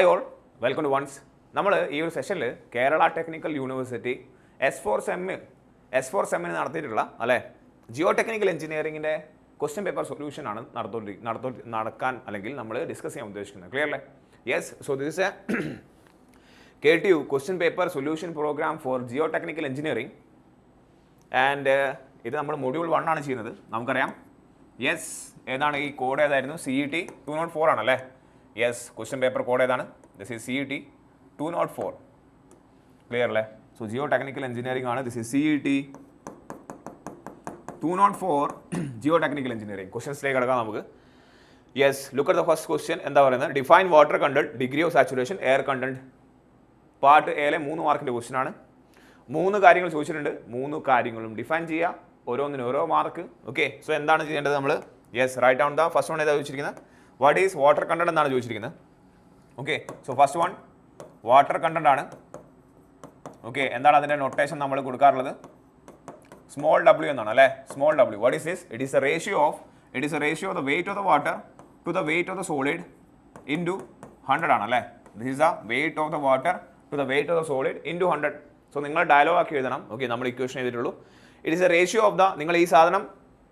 Hi all, welcome to ones. നമ്മൾ ഈ ഒരു സെഷനിൽ കേരള ടെക്നിക്കൽ യൂണിവേഴ്സിറ്റി S4 സെമ്മിന് നടത്തിയിട്ടുള്ള അല്ലേ ജിയോ ടെക്നിക്കൽ എഞ്ചിനീയറിംഗിൻ്റെ ക്വസ്റ്റ്യൻ പേപ്പർ സൊല്യൂഷൻ ആണ് നടക്കാൻ അല്ലെങ്കിൽ നമ്മൾ ഡിസ്കസ് ചെയ്യാൻ ഉദ്ദേശിക്കുന്നത്. ക്ലിയർ അല്ലേ? Yes. So this is a KTU question paper solution program for geo technical engineering and ഇത് നമ്മൾ മൊഡ്യൂൾ 1 ആണ് ചെയ്യുന്നത്. നമുക്കറിയാം. യെസ്, ഏതാണ് ഈ കോഡ്? ഏതായിരുന്നു? CET 204 ആണല്ലേ? യെസ്, ക്വസ്റ്റ്യൻ പേപ്പർ കോഡ് ഏതാണ്? This is CET 204. ക്ലിയർ അല്ലേ? സോ ജിയോ ടെക്നിക്കൽ എഞ്ചിനീയറിംഗ് ആണ്. This is CET 204 geo technical engineering. ക്വസ്റ്റ്യൻസിലേക്ക് കിടക്കാം നമുക്ക്. Yes, look at the first question. എന്താ പറയുന്നത്? Define water content, degree of saturation, air content. Part എയിലെ 3 മാർക്കിൻ്റെ ക്വസ്റ്റ്യൻ ആണ്. 3 കാര്യങ്ങൾ ചോദിച്ചിട്ടുണ്ട്. 3 കാര്യങ്ങളും ഡിഫൈൻ ചെയ്യുക, ഓരോന്നിനും ഓരോ മാർക്ക്. ഓക്കെ, സോ എന്താണ് ചെയ്യേണ്ടത് നമ്മൾ? Yes, write down the first one. ഏതാ ചോദിച്ചിരിക്കുന്നത്? വാട്ട് ഈസ് വാട്ടർ കണ്ടന്റ് എന്നാണ് ചോദിച്ചിരിക്കുന്നത്. Okay, so first one water content ആണ്. ഓക്കെ, എന്താണ് അതിൻ്റെ നൊട്ടേഷൻ നമ്മൾ കൊടുക്കാറുള്ളത്? സ്മോൾ w എന്നാണ് അല്ലേ? Small w. What is this? It is a ratio of the weight of the water to the weight of the solid into 100 ആണ് അല്ലേ? This is the weight of the water to the weight of the solid into 100. So നിങ്ങൾ dialogue ആക്കി എഴുതണം. Okay, നമ്മൾ equation എഴുതിയിട്ടുള്ളൂ. It is a ratio of the, നിങ്ങൾ ഈ സാധനം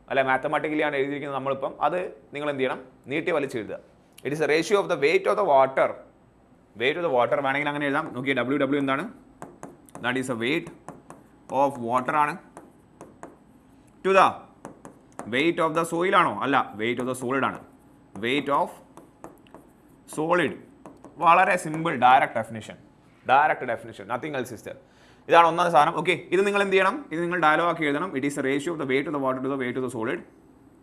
അല്ലെ മാത്തമാറ്റിക്കലി ആണ് എഴുതിയിരിക്കുന്നത് നമ്മളിപ്പം, അത് നിങ്ങൾ എന്ത് ചെയ്യണം? നീട്ടി വലിച്ച് എഴുതുക. It is a ratio of the weight of the water. Weight of the water വേണമെങ്കിൽ അങ്ങനെ എഴുതാം. നോക്കിയേ, W എന്താണ്? That is a weight of water ആണ്. To the weight of the soil ആണോ? അല്ല, വെയിറ്റ് ഓഫ് ദ സോളിഡ് ആണ്. Weight of solid. വളരെ simple, direct definition, nothing else is there. ഇതാണ് ഒന്നാമത്തെ സാധനം. ഓക്കെ, ഇത് നിങ്ങൾ എന്ത് ചെയ്യണം? ഇത് നിങ്ങൾ ഡയലോഗ് ആക്കി എഴുതണം. It is a ratio of the weight of the water to the weight of the solid.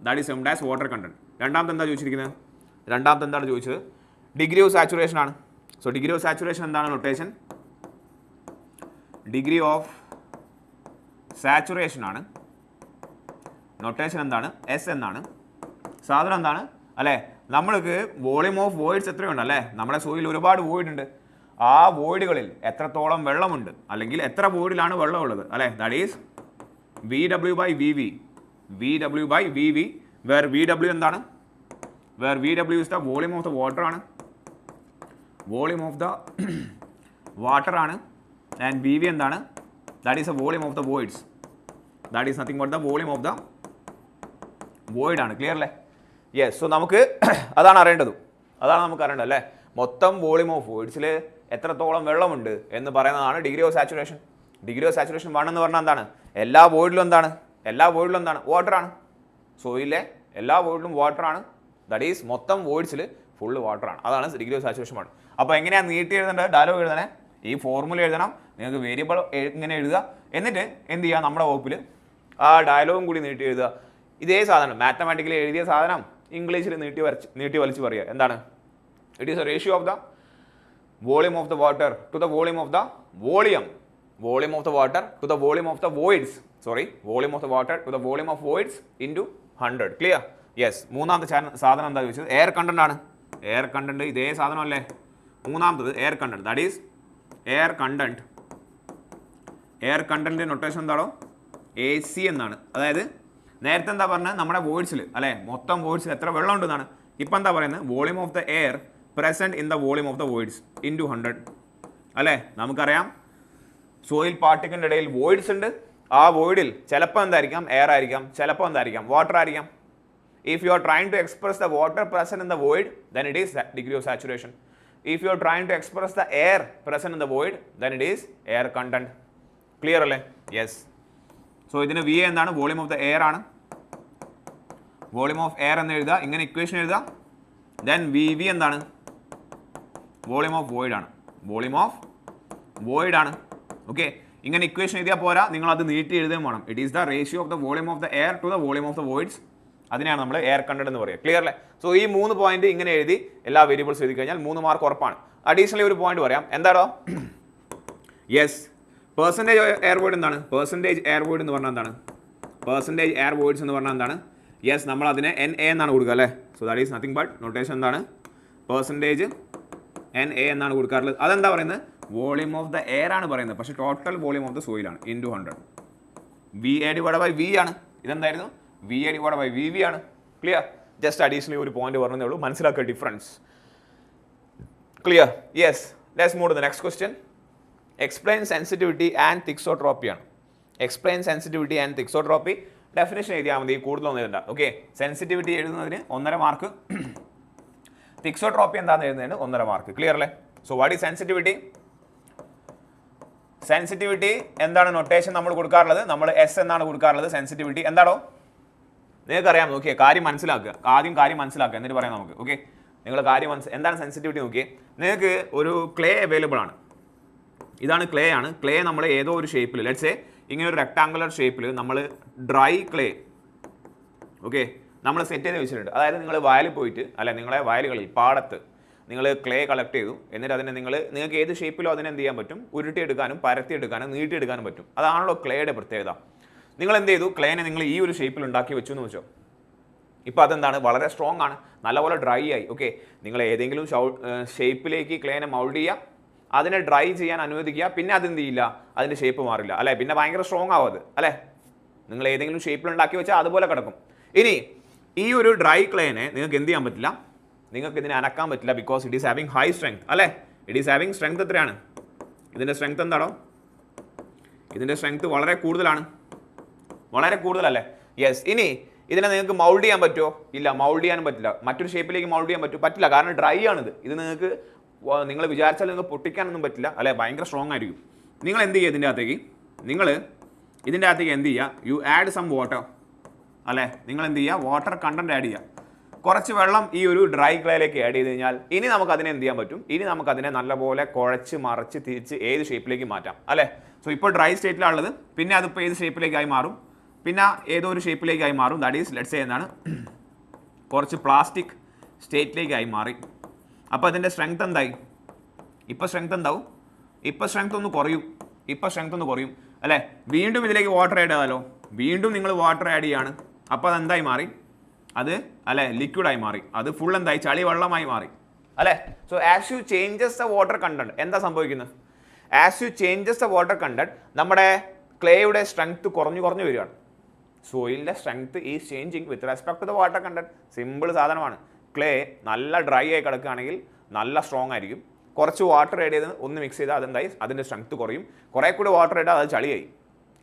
That is termed as water content. രണ്ടാമത്തെ എന്താ ചോദിച്ചിരിക്കുന്നത്? രണ്ടാമത്തെ എന്താണ് ചോദിച്ചത്? ഡിഗ്രി ഓഫ് സാച്ചുറേഷൻ ആണ്. സോ ഡിഗ്രി ഓഫ് സാച്ചുറേഷൻ എന്താണ് നൊട്ടേഷൻ? ഡിഗ്രി ഓഫ് സാച്ചുറേഷൻ ആണ്. Notation എന്താണ്? എസ് എന്നാണ്. സാധനം എന്താണ് അല്ലേ? നമ്മൾക്ക് വോളിയം ഓഫ് വോയിഡ്സ് എത്രയുണ്ട് അല്ലേ? നമ്മുടെ സോയിൽ ഒരുപാട് വോയിഡ് ഉണ്ട്. ആ വോയിഡുകളിൽ എത്രത്തോളം വെള്ളമുണ്ട്, അല്ലെങ്കിൽ എത്ര വോയിഡിലാണ് വെള്ളമുള്ളത് അല്ലേ? That is VW by VV. VW by VV, where VW എന്താണ്? Where VW is the volume of the water ആണ്. വോളിയം ഓഫ് ദ വാട്ടർ ആണ്. ആൻഡ് VV എന്താണ്? That is a volume of the voids. That is nothing but the volume of the void ആണ്. Clear അല്ലേ? Yes. So നമുക്ക് അതാണ് അറിയേണ്ടത്. അല്ലേ? മൊത്തം വോളിയം ഓഫ് വോയിഡ്സിൽ എത്രത്തോളം വെള്ളമുണ്ട് എന്ന് പറയുന്നതാണ് degree of saturation. Degree of saturation 1 എന്ന് പറഞ്ഞാൽ എന്താണ്? എല്ലാ വോയിഡിലും എന്താണ്? വാട്ടർ ആണ്. സോയിലെ എല്ലാ വോയിഡിലും വാട്ടർ ആണ്. ദാറ്റ് ഈസ് മൊത്തം വോയിഡ്സിൽ ഫുള്ള് വാട്ടർ ആണ്. അതാണ് ഡിഗ്രി ഓഫ് സാച്ചുറേഷൻ 1. അപ്പോൾ എങ്ങനെയാണ് നീട്ടി എഴുതേണ്ടത്? ഡയലോഗ് എഴുതണേ. ഈ ഫോർമുല എഴുതണം. നിങ്ങൾക്ക് വേരിയബിൾ ഇങ്ങനെ എഴുതുക. എന്നിട്ട് എന്ത് ചെയ്യുക? നമ്മുടെ വകുപ്പിൽ ആ ഡയലോഗും കൂടി നീട്ടി എഴുതുക. ഇതേ സാധനം മാത്തമാറ്റിക്കലി എഴുതിയ സാധനം ഇംഗ്ലീഷിൽ നീട്ടി വലിച്ച് പറയുക. എന്താണ്? It is a ratio of the volume of the water to the volume of the volume of the water to the volume of the voids. Volume of the water to the volume of voids into 100. Clear? Yes. മൂന്നാമത്തെ സാധനം എന്താ ചോദിച്ചത്? Air content ആണ്. Air content ഇതേ സാധനം അല്ലേ? മൂന്നാമത്തത് air content. That is air content. Air കണ്ടന്റിന്റെ നൊട്ടേഷൻ എന്താണോ? AC എന്നാണ്. അതായത് നേരത്തെ എന്താ പറഞ്ഞത്? നമ്മുടെ വോയിഡ്സിൽ അല്ലേ, മൊത്തം വോയിഡ്സിൽ എത്ര വെള്ളം ഉണ്ടെന്നാണ്. ഇപ്പം എന്താ പറയുന്നത്? Volume of the air present in the volume of the voids into 100 അല്ലേ? നമുക്കറിയാം സോയിൽ പാർട്ടിക്കിൻ്റെ ഇടയിൽ വോയിഡ്സ് ഉണ്ട്. ആ വോയിഡിൽ ചിലപ്പോൾ എന്തായിരിക്കാം? എയർ ആയിരിക്കാം, ചിലപ്പോൾ എന്തായിരിക്കാം? വാട്ടർ ആയിരിക്കാം. If you are trying to express the water present in the void, then it is degree of saturation. If you are trying to express the air present in the void, then it is air content. Clear അല്ലേ? Yes. So ഇതിന് VA എന്താണ്? Volume of the air ആണ്. Volume of air എന്ന് എഴുതുക. ഇങ്ങനെ equation എഴുതുക. Then VV എന്താണ്? Volume of void ആണ്. ഓക്കെ, ഇങ്ങനെ ഇക്വേഷൻ എഴുതിയാൽ പോരാ, നിങ്ങൾ അത് നീട്ടി എഴുതുകയും വേണം. It is the ratio of the volume of the air to the volume of the voids. അതിനെയാണ് നമ്മൾ എയർ കണ്ടന്റ് എന്ന് പറയുക. ക്ലിയർ അല്ലേ? സോ ഈ 3 പോയിന്റ് ഇങ്ങനെ എഴുതി എല്ലാ വേരിയബിൾസ് എഴുതി കഴിഞ്ഞാൽ 3 മാർക്ക് ഉറപ്പാണ്. അഡീഷണലി ഒരു പോയിന്റ് പറയാം. എന്താണോ? യെസ്, പെർസെൻറ്റേജ് എയർ വോയിഡ് എന്താണ്? പെർസെൻറ്റേജ് എയർ വോയിഡ് എന്ന് പറഞ്ഞാൽ എന്താണ്? പെർസെൻറ്റേജ് എയർ വോയിഡ്സ് എന്ന് പറഞ്ഞാൽ എന്താണ്? യെസ്, നമ്മൾ അതിനെ NA എന്നാണ് കൊടുക്കുക അല്ലേ? So that is nothing but notation എന്താണ്? പെർസെൻറ്റേജ് NA എന്നാണ് കൊടുക്കാറുള്ളത്. അതെന്താ പറയുന്നത്? വോളിയം ഓഫ് ദ എയർ ആണ് പറയുന്നത്. പക്ഷേ ടോട്ടൽ വോളിയം ഓഫ് ദ സോയിലാണ്. Into 100. VA divide by V ആണ്. ഇതെന്തായിരുന്നു? VA ഡിവൈഡ് ബൈ VV ആണ്. ക്ലിയർ? ജസ്റ്റ് അഡീഷണലി ഒരു പോയിന്റ് പറഞ്ഞതേ ഉള്ളൂ. മനസ്സിലാക്കുക difference. Clear? Yes. Let's move to the next question. Explain sensitivity and thixotropy ആണ്. Explain sensitivity and thixotropy definition എഴുതിയാൽ മതി, കൂടുതലൊന്നും എഴുതണ്ട. ഓക്കെ, സെൻസിറ്റിവിറ്റി എഴുതുന്നതിന് 1.5 മാർക്ക്, തിക്സോട്രോപ്പി എന്താണെന്ന് എഴുതുന്നതിന് 1.5 മാർക്ക്. ക്ലിയർ അല്ലേ? So what is sensitivity? Sensitivity എന്താണ് നൊട്ടേഷൻ നമ്മൾ കൊടുക്കാറുള്ളത്? നമ്മൾ എസ് എന്നാണ് കൊടുക്കാറുള്ളത്. സെൻസിറ്റിവിറ്റി എന്താണോ നിങ്ങൾക്ക് അറിയാം. നോക്കിയേ, കാര്യം മനസ്സിലാക്കുക, ആദ്യം കാര്യം മനസ്സിലാക്കുക, എന്നിട്ട് പറയാം നമുക്ക്. ഓക്കെ, നിങ്ങൾ കാര്യം എന്താണ് സെൻസിറ്റിവിറ്റി നോക്കിയേ. നിങ്ങൾക്ക് ഒരു ക്ലേ അവൈലബിൾ ആണ്. ഇതാണ് ക്ലേ ആണ്. ക്ലേ നമ്മൾ ഏതോ ഒരു ഷേപ്പിൽ, ലെറ്റ്സ് സേ ഇങ്ങനെ ഒരു റെക്ടാങ്കുലർ ഷേപ്പിൽ നമ്മൾ ഡ്രൈ ക്ലേ ഓക്കെ നമ്മൾ സെറ്റ് ചെയ്ത് വെച്ചിട്ടുണ്ട്. അതായത് നിങ്ങൾ വയലിൽ പോയിട്ട്, അല്ലെ നിങ്ങളെ വയലുകളിൽ പാടത്ത് നിങ്ങൾ ക്ലേ കളക്ട് ചെയ്തു. എന്നിട്ട് അതിനെ നിങ്ങൾക്ക് ഏത് ഷേപ്പിലോ അതിനെ എന്ത് ചെയ്യാൻ പറ്റും? ഉരുട്ടിയെടുക്കാനും പരത്തിയെടുക്കാനും നീട്ടിയെടുക്കാനും പറ്റും. അതാണല്ലോ ക്ലേയുടെ പ്രത്യേകത. നിങ്ങൾ എന്ത് ചെയ്തു? ക്ലേനെ നിങ്ങൾ ഈ ഒരു ഷേപ്പിൽ ഉണ്ടാക്കി വെച്ചു എന്ന് വെച്ചോ. ഇപ്പോൾ അതെന്താണ്? വളരെ സ്ട്രോങ് ആണ്, നല്ലപോലെ ഡ്രൈ ആയി. ഓക്കെ, നിങ്ങൾ ഏതെങ്കിലും ഷേപ്പിലേക്ക് ക്ലേനെ മൗൾഡ് ചെയ്യുക, അതിനെ ഡ്രൈ ചെയ്യാൻ അനുവദിക്കുക, പിന്നെ അതെന്ത് ചെയ്യില്ല, അതിൻ്റെ ഷേപ്പ് മാറില്ല, അല്ലേ? പിന്നെ ഭയങ്കര സ്ട്രോങ് ആവും അത്, അല്ലേ? നിങ്ങൾ ഏതെങ്കിലും ഷേപ്പിൽ ഉണ്ടാക്കി വെച്ചാൽ അതുപോലെ കിടക്കും. ഇനി ഈ ഒരു ഡ്രൈ ക്ലേനെ നിങ്ങൾക്ക് എന്ത് ചെയ്യാൻ പറ്റില്ല? നിങ്ങൾക്ക് ഇതിനെ അനക്കാൻ പറ്റില്ല. Because it is having high strength, അല്ലേ? ഇറ്റ് ഈസ് ഹാവിങ് സ്ട്രെങ്ത് എത്രയാണ്? ഇതിൻ്റെ സ്ട്രെങ്ത് എന്താണോ? ഇതിൻ്റെ സ്ട്രെങ്ത് വളരെ കൂടുതലാണ്, വളരെ കൂടുതലല്ലേ? യെസ്. ഇനി ഇതിനെ നിങ്ങൾക്ക് മൗൾഡ് ചെയ്യാൻ പറ്റുമോ? ഇല്ല, മൗൾഡ് ചെയ്യാനും പറ്റില്ല. മറ്റൊരു ഷേപ്പിലേക്ക് മൗൾഡ് ചെയ്യാൻ പറ്റില്ല, കാരണം ഡ്രൈ ആണിത്. ഇത് നിങ്ങൾക്ക് നിങ്ങൾ വിചാരിച്ചാൽ നിങ്ങൾക്ക് പൊട്ടിക്കാനൊന്നും പറ്റില്ല, അല്ലെ? ഭയങ്കര സ്ട്രോങ് ആയിരിക്കും. നിങ്ങൾ എന്ത് ചെയ്യുക? ഇതിൻ്റെ അകത്തേക്ക് എന്ത് ചെയ്യുക? യു ആഡ് സം വാട്ടർ, അല്ലേ? നിങ്ങൾ എന്ത് ചെയ്യുക? വാട്ടർ കണ്ടന്റ് ആഡ് ചെയ്യുക. കുറച്ച് വെള്ളം ഈ ഒരു ഡ്രൈ ക്ലേയിലേക്ക് ആഡ് ചെയ്ത് കഴിഞ്ഞാൽ ഇനി നമുക്ക് അതിനെ എന്ത് ചെയ്യാൻ പറ്റും? ഇനി നമുക്ക് അതിനെ നല്ലപോലെ കുഴച്ച് മറിച്ച് തിരിച്ച് ഏത് ഷേപ്പിലേക്ക് മാറ്റാം, അല്ലേ? സോ ഇപ്പോൾ ഡ്രൈ സ്റ്റേറ്റിലാണുള്ളത്, പിന്നെ അതിപ്പോൾ ഏത് ഷേപ്പിലേക്കായി മാറും? പിന്നെ ഏതോ ഒരു ഷേപ്പിലേക്കായി മാറും. ദാറ്റ് ഈസ് ലെറ്റ്സ് സേ എന്താണ്, കുറച്ച് പ്ലാസ്റ്റിക് സ്റ്റേറ്റിലേക്കായി മാറി. അപ്പോൾ അതിൻ്റെ സ്ട്രെങ്ത് എന്തായി? ഇപ്പോൾ സ്ട്രെങ്ത് എന്താവും? ഇപ്പോൾ സ്ട്രെങ്ത് ഒന്ന് കുറയും, അല്ലേ? വീണ്ടും ഇതിലേക്ക് വാട്ടർ ആഡ് ചെയ്താലോ? വീണ്ടും നിങ്ങൾ വാട്ടർ ആഡ് ചെയ്യാണ്. അപ്പോൾ അതെന്തായി മാറി? അത് അല്ലേ ലിക്വിഡായി മാറി. അത് ഫുൾ എന്തായി? ചളി വെള്ളമായി മാറി, അല്ലേ? So as you changes the water content, എന്താ സംഭവിക്കുന്നത്? As you changes the water content, നമ്മുടെ ക്ലേയുടെ സ്ട്രെങ്ത് കുറഞ്ഞു വരികയാണ്. സോയിലിൻ്റെ strength is changing with respect to the water content. Simple സാധനമാണ്. ക്ലേ നല്ല ഡ്രൈ ആയി കിടക്കുകയാണെങ്കിൽ നല്ല സ്ട്രോങ് ആയിരിക്കും. കുറച്ച് വാട്ടർ ആഡ് ചെയ്ത് ഒന്ന് മിക്സ് ചെയ്താൽ അതെന്തായി? അതിൻ്റെ സ്ട്രെങ്ത് കുറയും. കുറേ കൂടി വാട്ടർ ഇട്ടാൽ അത്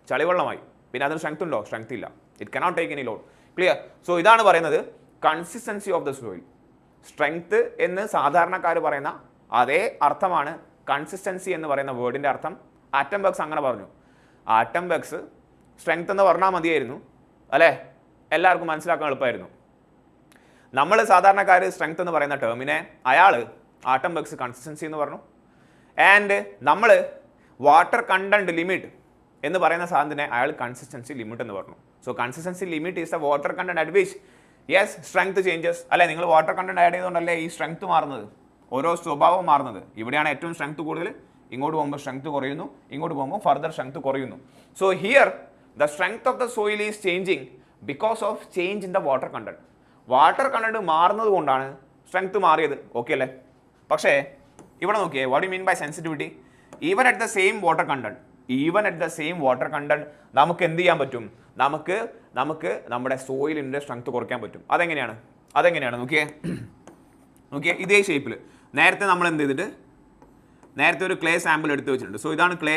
ചളിവെള്ളമായി. പിന്നെ അതിന് സ്ട്രെങ്ത് ഉണ്ടോ? സ്ട്രെങ്ത് ഇല്ല. It cannot take any load. Clear? So ഇതാണ് പറയുന്നത് consistency of the soil. Strength എന്ന് സാധാരണക്കാർ പറയുന്ന അതേ അർത്ഥമാണ് കൺസിസ്റ്റൻസി എന്ന് പറയുന്ന വേർഡിൻ്റെ അർത്ഥം. ആറ്റം ബഗ്സ് അങ്ങനെ പറഞ്ഞു. ആറ്റം ബഗ്സ് സ്ട്രെങ്ത് എന്ന് പറഞ്ഞാൽ മതിയായിരുന്നു, അല്ലേ? എല്ലാവർക്കും മനസ്സിലാക്കാൻ എളുപ്പമായിരുന്നു. നമ്മൾ സാധാരണക്കാർ സ്ട്രെങ്ത് എന്ന് പറയുന്ന ടേമിനെ അയാൾ ആറ്റം ബഗ്സ് കൺസിസ്റ്റൻസി എന്ന് പറഞ്ഞു. ആൻഡ് നമ്മൾ വാട്ടർ കണ്ടന്റ് ലിമിറ്റ് എന്ന് പറയുന്ന സാധനത്തിനെ അയാൾ കൺസിസ്റ്റൻസി ലിമിറ്റ് എന്ന് പറഞ്ഞു. So consistency limit is the water content at which yes strength changes, അല്ലേ? നിങ്ങൾ വാട്ടർ കണ്ടന്റ് ആഡ് ചെയ്തുകൊണ്ടല്ലേ ഈ സ്ട്രെങ്ത് മാറുന്നത്, ഓരോ സ്വഭാവം മാറുന്നത്. ഇവിടെയാണ് ഏറ്റവും സ്ട്രെങ്ത് കൂടുതൽ, ഇങ്ങോട്ട് പോകുമ്പോൾ സ്ട്രെങ്ത് കുറയുന്നു, ഇങ്ങോട്ട് പോകുമ്പോൾ ഫർദർ സ്ട്രെങ്ത് കുറയുന്നു. So here the strength of the soil is changing because of change in the water content. Water content മാറുന്നത് കൊണ്ടാണ് സ്ട്രെങ്ത് മാറിയത്. ഓക്കെ അല്ലേ? പക്ഷേ ഇവിടെ നോക്കിയേ, what you mean by sensitivity? Even at the same water content നമുക്ക് എന്ത് ചെയ്യാൻ പറ്റും? നമുക്ക് നമ്മുടെ സോയിലിൻ്റെ സ്ട്രെങ്ത് കുറയ്ക്കാൻ പറ്റും. അതെങ്ങനെയാണ് നോക്കിയേ ഇതേ ഷേപ്പിൽ നേരത്തെ നമ്മൾ എന്ത് ചെയ്തിട്ട് നേരത്തെ ഒരു ക്ലേ സാമ്പിൾ എടുത്ത് വെച്ചിട്ടുണ്ട്. സോ ഇതാണ് ക്ലേ,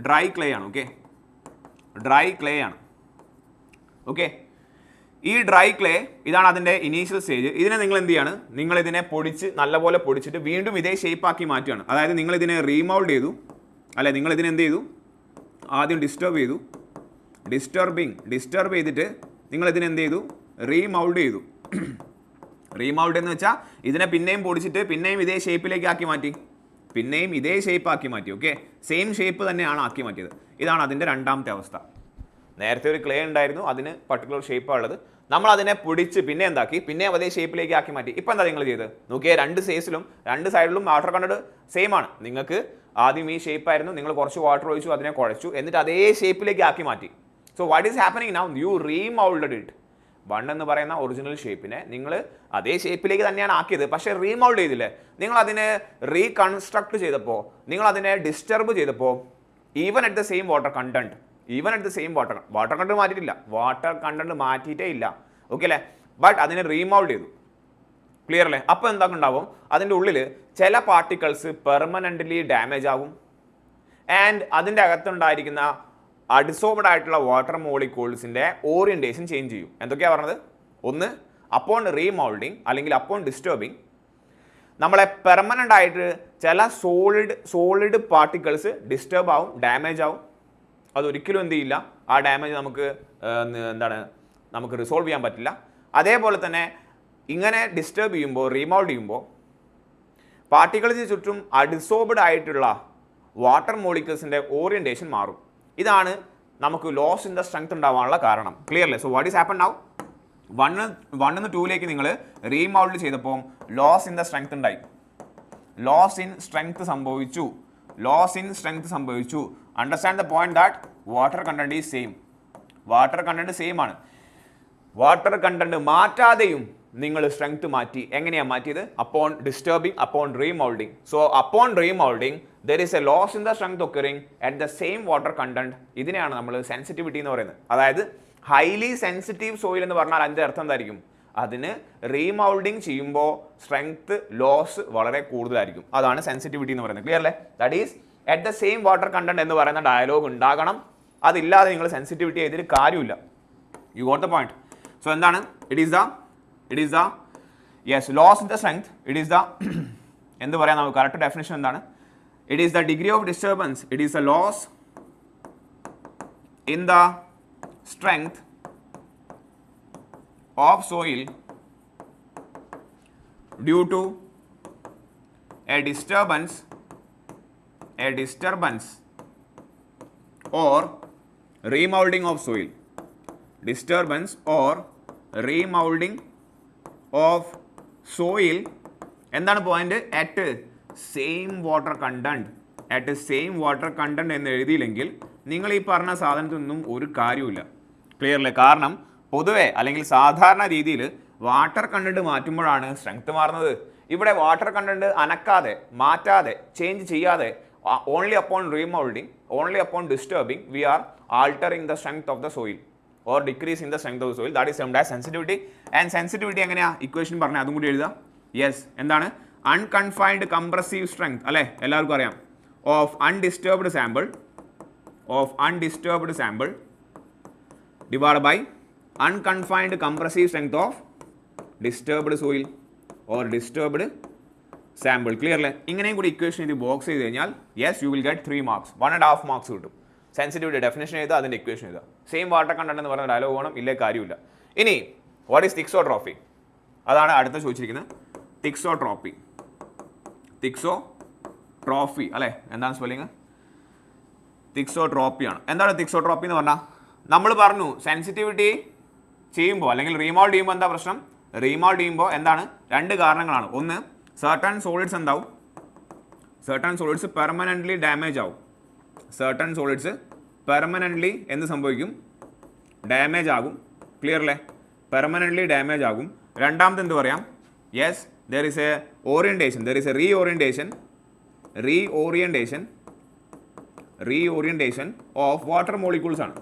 ഡ്രൈ ക്ലേ ആണ്. ഓക്കെ, ഈ ഡ്രൈ ക്ലേ ഇതാണ് അതിൻ്റെ ഇനീഷ്യൽ സ്റ്റേജ്. ഇതിനെ നിങ്ങൾ എന്ത് ചെയ്യാണ്? നിങ്ങളിതിനെ നല്ലപോലെ പൊടിച്ചിട്ട് വീണ്ടും ഇതേ ഷേപ്പാക്കി മാറ്റുകയാണ്. അതായത് നിങ്ങളിതിനെ റീമൗൾഡ് ചെയ്തു, അല്ലെ? നിങ്ങളിതിനെ എന്ത് ചെയ്തു? ആദ്യം ഡിസ്റ്റർബ് ചെയ്തിട്ട് നിങ്ങളിതിനെ എന്ത് ചെയ്തു? റീമൗൾഡ് ചെയ്തു. റീമൗൾഡ് എന്ന് വെച്ചാൽ ഇതിനെ പിന്നെയും പൊടിച്ചിട്ട് പിന്നെയും ഇതേ ഷേപ്പിലേക്ക് ആക്കി മാറ്റി. ഓക്കെ, സെയിം ഷേപ്പ് തന്നെയാണ് ആക്കി മാറ്റിയത്. ഇതാണ് അതിൻ്റെ രണ്ടാമത്തെ അവസ്ഥ. നേരത്തെ ഒരു ക്ലേ ഉണ്ടായിരുന്നു, അതിന് പർട്ടിക്കുലർ ഷേപ്പാണ് ഉള്ളത്. നമ്മൾ അതിനെ പൊടിച്ച് പിന്നെ എന്താക്കി? പിന്നെ അതേ ഷേപ്പിലേക്ക് ആക്കി മാറ്റി. ഇപ്പം എന്താ നിങ്ങൾ ചെയ്തത്? നോക്കിയാൽ രണ്ട് സൈഡിലും വാട്ടർ കണ്ടന്റ് സെയിം ആണ്. നിങ്ങൾക്ക് ആദ്യം ഈ ഷേപ്പായിരുന്നു, നിങ്ങൾ കുറച്ച് വാട്ടർ ഒഴിച്ചു, അതിനെ കുഴച്ചു, എന്നിട്ട് അതേ ഷേപ്പിലേക്ക് ആക്കി മാറ്റി. So what is happening now? You remoulded it. 1 എന്ന് പറയുന്ന ഒറിജിനൽ ഷേപ്പിനെ നിങ്ങൾ അതേ ഷേപ്പിലേക്ക് തന്നെയാണ് ആക്കിയത്, പക്ഷേ റീമൗൾഡ് ചെയ്തില്ലേ? നിങ്ങൾ അതിനെ റീകൺസ്ട്രക്ട് ചെയ്തപ്പോൾ, നിങ്ങൾ അതിനെ ഡിസ്റ്റർബ് ചെയ്തപ്പോൾ, even at the same water content മാറ്റിയിട്ടില്ല, വാട്ടർ കണ്ടന്റ് മാറ്റിയിട്ടേ ഇല്ല. ഓക്കെ അല്ലേ? ബട്ട് അതിനെ റീമൗൾഡ് ചെയ്തു. ക്ലിയർ അല്ലേ? അപ്പോൾ എന്തൊക്കെ ഉണ്ടാവും, അതിൻ്റെ ഉള്ളിൽ ചില പാർട്ടിക്കിൾസ് പെർമനൻ്റ്ലി ഡാമേജ് ആവും ആൻഡ് അതിൻ്റെ അകത്തുണ്ടായിരിക്കുന്ന അഡിസോർബ്ഡ് ആയിട്ടുള്ള വാട്ടർ മോളിക്യൂൾസിൻ്റെ ഓറിയൻറ്റേഷൻ ചേഞ്ച് ചെയ്യും. എന്തൊക്കെയാണ് പറഞ്ഞത്? ഒന്ന്, അപ്പോൺ റീമോൾഡിങ് അല്ലെങ്കിൽ അപ്പോൺ ഡിസ്റ്റർബിങ് നമ്മളെ പെർമനൻ്റ് ആയിട്ട് ചില സോളിഡ് പാർട്ടിക്കിൾസ് ഡിസ്റ്റർബ് ആവും, ഡാമേജ് ആവും. അതൊരിക്കലും എന്ത് ചെയ്യില്ല, ആ ഡാമേജ് നമുക്ക് റിസോൾവ് ചെയ്യാൻ പറ്റില്ല. അതേപോലെ തന്നെ ഇങ്ങനെ ഡിസ്റ്റർബ് ചെയ്യുമ്പോൾ, റീമോൾഡ് ചെയ്യുമ്പോൾ പാർട്ടിക്കിൾസിന് ചുറ്റും അഡിസോർബ്ഡ് ആയിട്ടുള്ള വാട്ടർ മോളിക്യൂൾസിൻ്റെ ഓറിയൻറ്റേഷൻ മാറും. ഇതാണ് നമുക്ക് ലോസ് ഇൻ ദ സ്ട്രെങ്ത് ഉണ്ടാവാനുള്ള കാരണം. ക്ലിയർ അല്ലേ? So what is happen now? 1 to 2 നിങ്ങൾ റീമോൾഡ് ചെയ്തപ്പോൾ ലോസ് ഇൻ ദ സ്ട്രെങ്ത് ഉണ്ടായി. ലോസ് ഇൻ സ്ട്രെങ്ത് സംഭവിച്ചു. Understand the point that water content is same. Water content same ആണ്. വാട്ടർ കണ്ടന്റ് മാറ്റാതെയും നിങ്ങൾ സ്ട്രെങ്ത് മാറ്റി. എങ്ങനെയാണ് മാറ്റിയത്? Upon disturbing, upon remoulding. So upon remoulding there is a loss in the strength occurring at the same water content. ഇതിനെയാണ് നമ്മൾ sensitivity എന്ന് പറയുന്നത്. അതായത് ഹൈലി സെൻസിറ്റീവ് സോയിൽ എന്ന് പറഞ്ഞാൽ അതിൻ്റെ അർത്ഥം എന്തായിരിക്കും? അതിന് റീമൗൾഡിങ് ചെയ്യുമ്പോൾ സ്ട്രെങ്ത് ലോസ് വളരെ കൂടുതലായിരിക്കും. അതാണ് സെൻസിറ്റിവിറ്റി എന്ന് പറയുന്നത്. ക്ലിയർ അല്ലേ? That is at the same water content എന്ന് പറയുന്ന ഡയലോഗ് ഉണ്ടാകണം. അതില്ലാതെ നിങ്ങൾ സെൻസിറ്റിവിറ്റി ചെയ്തിട്ട് കാര്യമില്ല. You got the point. So എന്താണ്? It is the yes loss in the strength. It is the എന്ത് പറയാം, നമുക്ക് കറക്റ്റ് ഡെഫിനിഷൻ എന്താണ്? It is the degree of disturbance. It is a loss in the strength of soil due to a disturbance or remoulding of soil. Disturbance or remoulding of soil. എന്താണ് point? At same water content എന്ന് എഴുതിയില്ലെങ്കിൽ നിങ്ങൾ ഈ പറഞ്ഞ സാധനത്തിനൊന്നും ഒരു കാര്യമില്ല. Clear അല്ലേ? കാരണം പൊതുവെ അല്ലെങ്കിൽ സാധാരണ രീതിയിൽ വാട്ടർ കണ്ടന്റ് മാറ്റുമ്പോഴാണ് സ്ട്രെങ്ത് മാറുന്നത്. ഇവിടെ വാട്ടർ കണ്ടന്റ് അനക്കാതെ, മാറ്റാതെ, ചേഞ്ച് ചെയ്യാതെ only upon remoulding, only upon disturbing we are altering the strength of the soil or decreasing the strength of the soil. That is termed as sensitivity. And sensitivity എങ്ങനെയാണ്? Equation പറഞ്ഞാൽ അതും കൂടി എഴുതുക. Yes, എന്താണ്? Unconfined compressive strength അല്ലേ? എല്ലാവർക്കും അറിയാം. Of undisturbed sample divide by unconfined compressive strength of disturbed soil or disturbed sample. Clear അല്ലേ? ഇങ്ങനെയും കൂടി ഇക്വേഷൻ ഇത് ബോക്സ് ചെയ്ത് കഴിഞ്ഞാൽ yes you will get 3 marks, 1.5 marks കിട്ടും. സെൻസിറ്റിവിറ്റി ഡെഫിനേഷൻ ചെയ്താൽ അതിൻ്റെ ഇക്വേഷൻ ചെയ്താൽ സെയിം വാട്ടർ കണ്ടന്റ് എന്ന് പറയുന്ന ഡയലോഗ് വേണം, ഇല്ലേ കാര്യമില്ല. ഇനി വാട്ട് ഈസ് തിക്സോട്രോപ്പി? അതാണ് അടുത്ത ചോദിച്ചിരിക്കുന്നത്. തിക്സോട്രോഫി അല്ലേ? എന്താണ് സ്പെല്ലിങ്? തിക്സോട്രോപ്പിയാണ്. എന്താണ് തിക്സോട്രോപ്പി എന്ന് പറഞ്ഞാൽ? നമ്മൾ പറഞ്ഞു സെൻസിറ്റിവിറ്റി ചെയ്യുമ്പോൾ അല്ലെങ്കിൽ റീമോൾഡ് ചെയ്യുമ്പോൾ എന്താ പ്രശ്നം? റീമോൾഡ് ചെയ്യുമ്പോൾ എന്താണ്? 2 കാരണങ്ങളാണ്. ഒന്ന്, സർട്ടൺ സോളിഡ്സ് എന്താവും? സർട്ടൺ സോളിഡ്സ് പെർമനൻ്റ്ലി ഡാമേജ് ആവും. സർട്ടൺ സോളിഡ്സ് പെർമനൻ്റ്ലി എന്ത് സംഭവിക്കും? ഡാമേജ് ആകും. ക്ലിയർ അല്ലേ? പെർമനൻ്റ്ലി ഡാമേജ് ആകും. രണ്ടാമത് എന്ത് പറയാം? Yes, there is a orientation, there is a reorientation of water molecules ആണ്.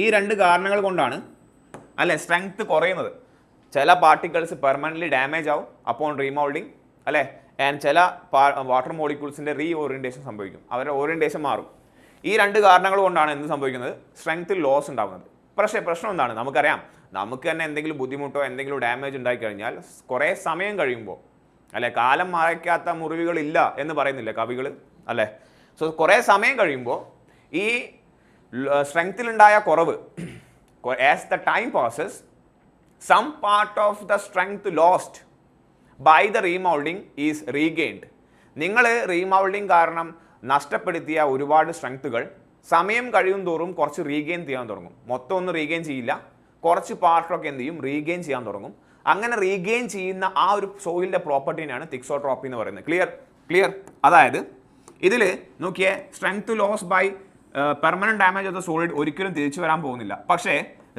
ഈ 2 കാരണങ്ങൾ കൊണ്ടാണ് അല്ലെ സ്ട്രെങ്ത് കുറയുന്നത്. ചില പാർട്ടിക്കിൾസ് പെർമനൻ്റ്ലി ഡാമേജ് ആവും അപ്പോൺ റീമോൾഡിങ് അല്ലേ? ആൻഡ് ചില വാട്ടർ മോളിക്യൂൾസിൻ്റെ റീഓറിയൻറ്റേഷൻ സംഭവിക്കും, അവരുടെ ഓറിയൻറ്റേഷൻ മാറും. ഈ 2 കാരണങ്ങൾ കൊണ്ടാണ് എന്ത് സംഭവിക്കുന്നത്? സ്ട്രെങ്ത്തിൽ ലോസ് ഉണ്ടാകുന്നത്. പക്ഷേ പ്രശ്നം എന്താണ്? നമുക്കറിയാം, നമുക്ക് തന്നെ എന്തെങ്കിലും ബുദ്ധിമുട്ടോ എന്തെങ്കിലും ഡാമേജ് ഉണ്ടായിക്കഴിഞ്ഞാൽ കുറേ സമയം കഴിയുമ്പോൾ അല്ലെ, കാലം മറയ്ക്കാത്ത മുറിവുകളില്ല എന്ന് പറയുന്നില്ല കവികൾ അല്ലേ? സോ കുറേ സമയം കഴിയുമ്പോൾ ഈ സ്ട്രെങ്ത്തിലുണ്ടായ കുറവ്, as the time passes some part of the strength lost by the remoulding is regained. നിങ്ങൾ റീമൗൾഡിങ് കാരണം നഷ്ടപ്പെടുത്തിയ ഒരുപാട് സ്ട്രെങ്ത്തുകൾ സമയം കഴിയും തോറും കുറച്ച് റീഗെയിൻ ചെയ്യാൻ തുടങ്ങും. മൊത്തം ഒന്നും റീഗെയിൻ ചെയ്യില്ല, കുറച്ച് പാർട്ടൊക്കെ എന്ത് ചെയ്യും? റീഗെയിൻ ചെയ്യാൻ തുടങ്ങും. അങ്ങനെ റീഗെയിൻ ചെയ്യുന്ന ആ ഒരു സോയിലിൻ്റെ പ്രോപ്പർട്ടിനെയാണ് തിക്സോട്രോപ്പി എന്ന് പറയുന്നത്. ക്ലിയർ? അതായത് ഇതിൽ നോക്കിയേ, strength loss by permanent damage of the solid ഒരിക്കലും തിരിച്ചു വരാൻ പോകുന്നില്ല. പക്ഷേ